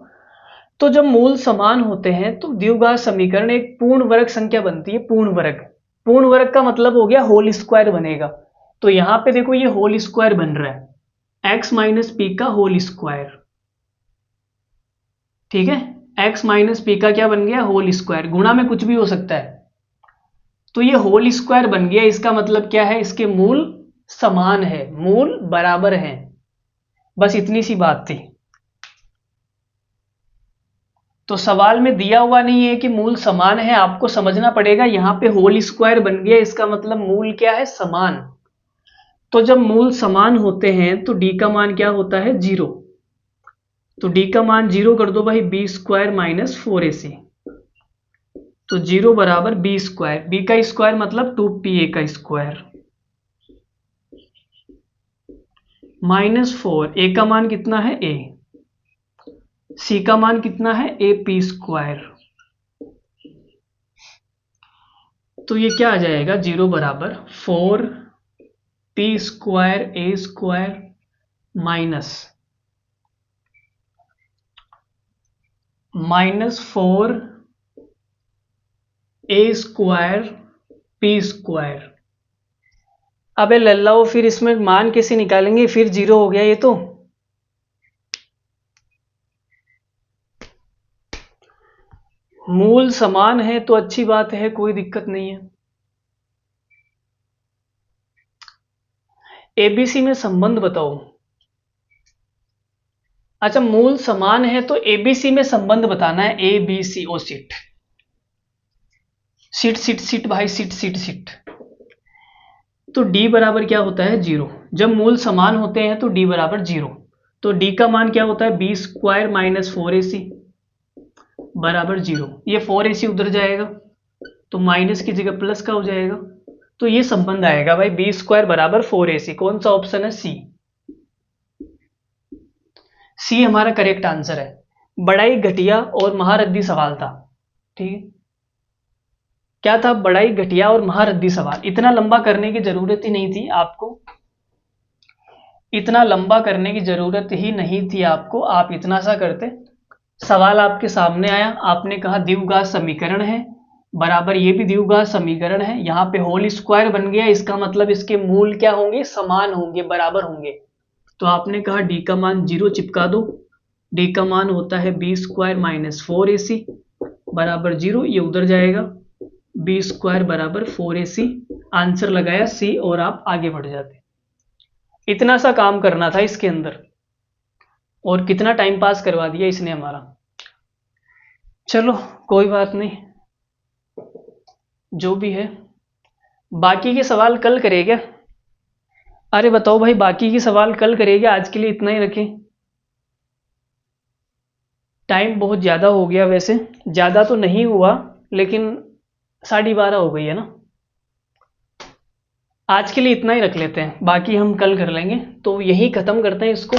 तो जब मूल समान होते हैं तो द्विघात समीकरण एक पूर्ण वर्ग संख्या बनती है। पूर्ण वर्ग, पूर्ण वर्ग का मतलब हो गया होल स्क्वायर बनेगा। तो यहां पे देखो ये होल स्क्वायर बन रहा है, x माइनस पी का होल स्क्वायर, ठीक है, x माइनस पी का क्या बन गया, होल स्क्वायर। गुणा में कुछ भी हो सकता है, तो ये होल स्क्वायर बन गया। इसका मतलब क्या है, इसके मूल समान है, मूल बराबर है। बस इतनी सी बात थी। तो सवाल में दिया हुआ नहीं है कि मूल समान है, आपको समझना पड़ेगा। यहां पे होल स्क्वायर बन गया, इसका मतलब मूल क्या है, समान। तो जब मूल समान होते हैं तो डी का मान क्या होता है, 0। तो डी का मान 0 कर दो भाई, बी स्क्वायर माइनस 4ac। तो 0 बराबर बी स्क्वायर, बी का स्क्वायर मतलब 2pa का स्क्वायर, माइनस 4, ए का मान कितना है, ए, सी का मान कितना है, ए पी स्क्वायर। तो ये क्या आ जाएगा, 0 बराबर 4p square a square minus 4a square p square. अबे लल्लाओ, फिर इसमें मान कैसे निकालेंगे, फिर 0 हो गया ये तो। मूल समान है तो अच्छी बात है, कोई दिक्कत नहीं है। एबीसी में संबंध बताओ। अच्छा, मूल समान है तो एबीसी में संबंध बताना है, A B C. Oh sit sit sit sit भाई, सिट सिट सिट। तो डी बराबर क्या होता है, 0। जब मूल समान होते हैं तो डी बराबर 0। तो डी का मान क्या होता है, बी स्क्वायर माइनस 4ac बराबर 0। ये 4ac उधर जाएगा तो माइनस की जगह प्लस का हो जाएगा। तो ये संबंध आएगा भाई, बी स्क्वायर बराबर 4ac। कौन सा ऑप्शन है, सी। सी हमारा करेक्ट आंसर है। बड़ा ही घटिया और महारद्दी सवाल था, ठीक है। क्या था, बड़ा ही घटिया और महारद्दी सवाल। इतना लंबा करने की जरूरत ही नहीं थी आपको, इतना लंबा करने की जरूरत ही नहीं थी आपको, आप इतना सा करते। सवाल आपके सामने आया, आपने कहा द्विघात समीकरण है बराबर, ये भी द्विघात समीकरण है। यहाँ पे होल स्क्वायर बन गया, इसका मतलब इसके मूल क्या होंगे, समान होंगे, बराबर होंगे। तो आपने कहा डी का मान 0 चिपका दो। डी का मान होता है बी स्क्वायर माइनस 4ac बराबर 0, ये उधर जाएगा, बी स्क्वायर बराबर 4ac। आंसर लगाया सी और आप आगे बढ़ जाते। इतना सा काम करना था इसके अंदर, और कितना टाइम पास करवा दिया इसने हमारा। चलो कोई बात नहीं, जो भी है। बाकी के सवाल कल करेगा। अरे बताओ भाई, बाकी के सवाल कल करेगा, आज के लिए इतना ही रखें। टाइम बहुत ज़्यादा हो गया, वैसे ज़्यादा तो नहीं हुआ लेकिन 12:30 हो गई है ना। आज के लिए इतना ही रख लेते हैं, बाकी हम कल कर लेंगे। तो यही ख़त्म करते हैं इसको,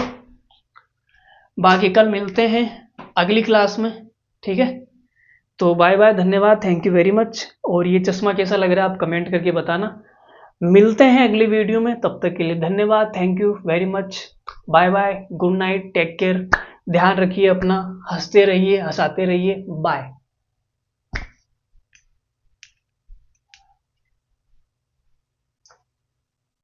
बाकी कल मिलते हैं अगली क्लास में, ठीक है। तो बाय बाय, धन्यवाद, थैंक यू वेरी मच। और ये चश्मा कैसा लग रहा है आप कमेंट करके बताना। मिलते हैं अगली वीडियो में, तब तक के लिए धन्यवाद, thank you very much, bye bye, good night, take care, ध्यान रखिए अपना, हंसते रहिए, हंसाते रहिए, बाय।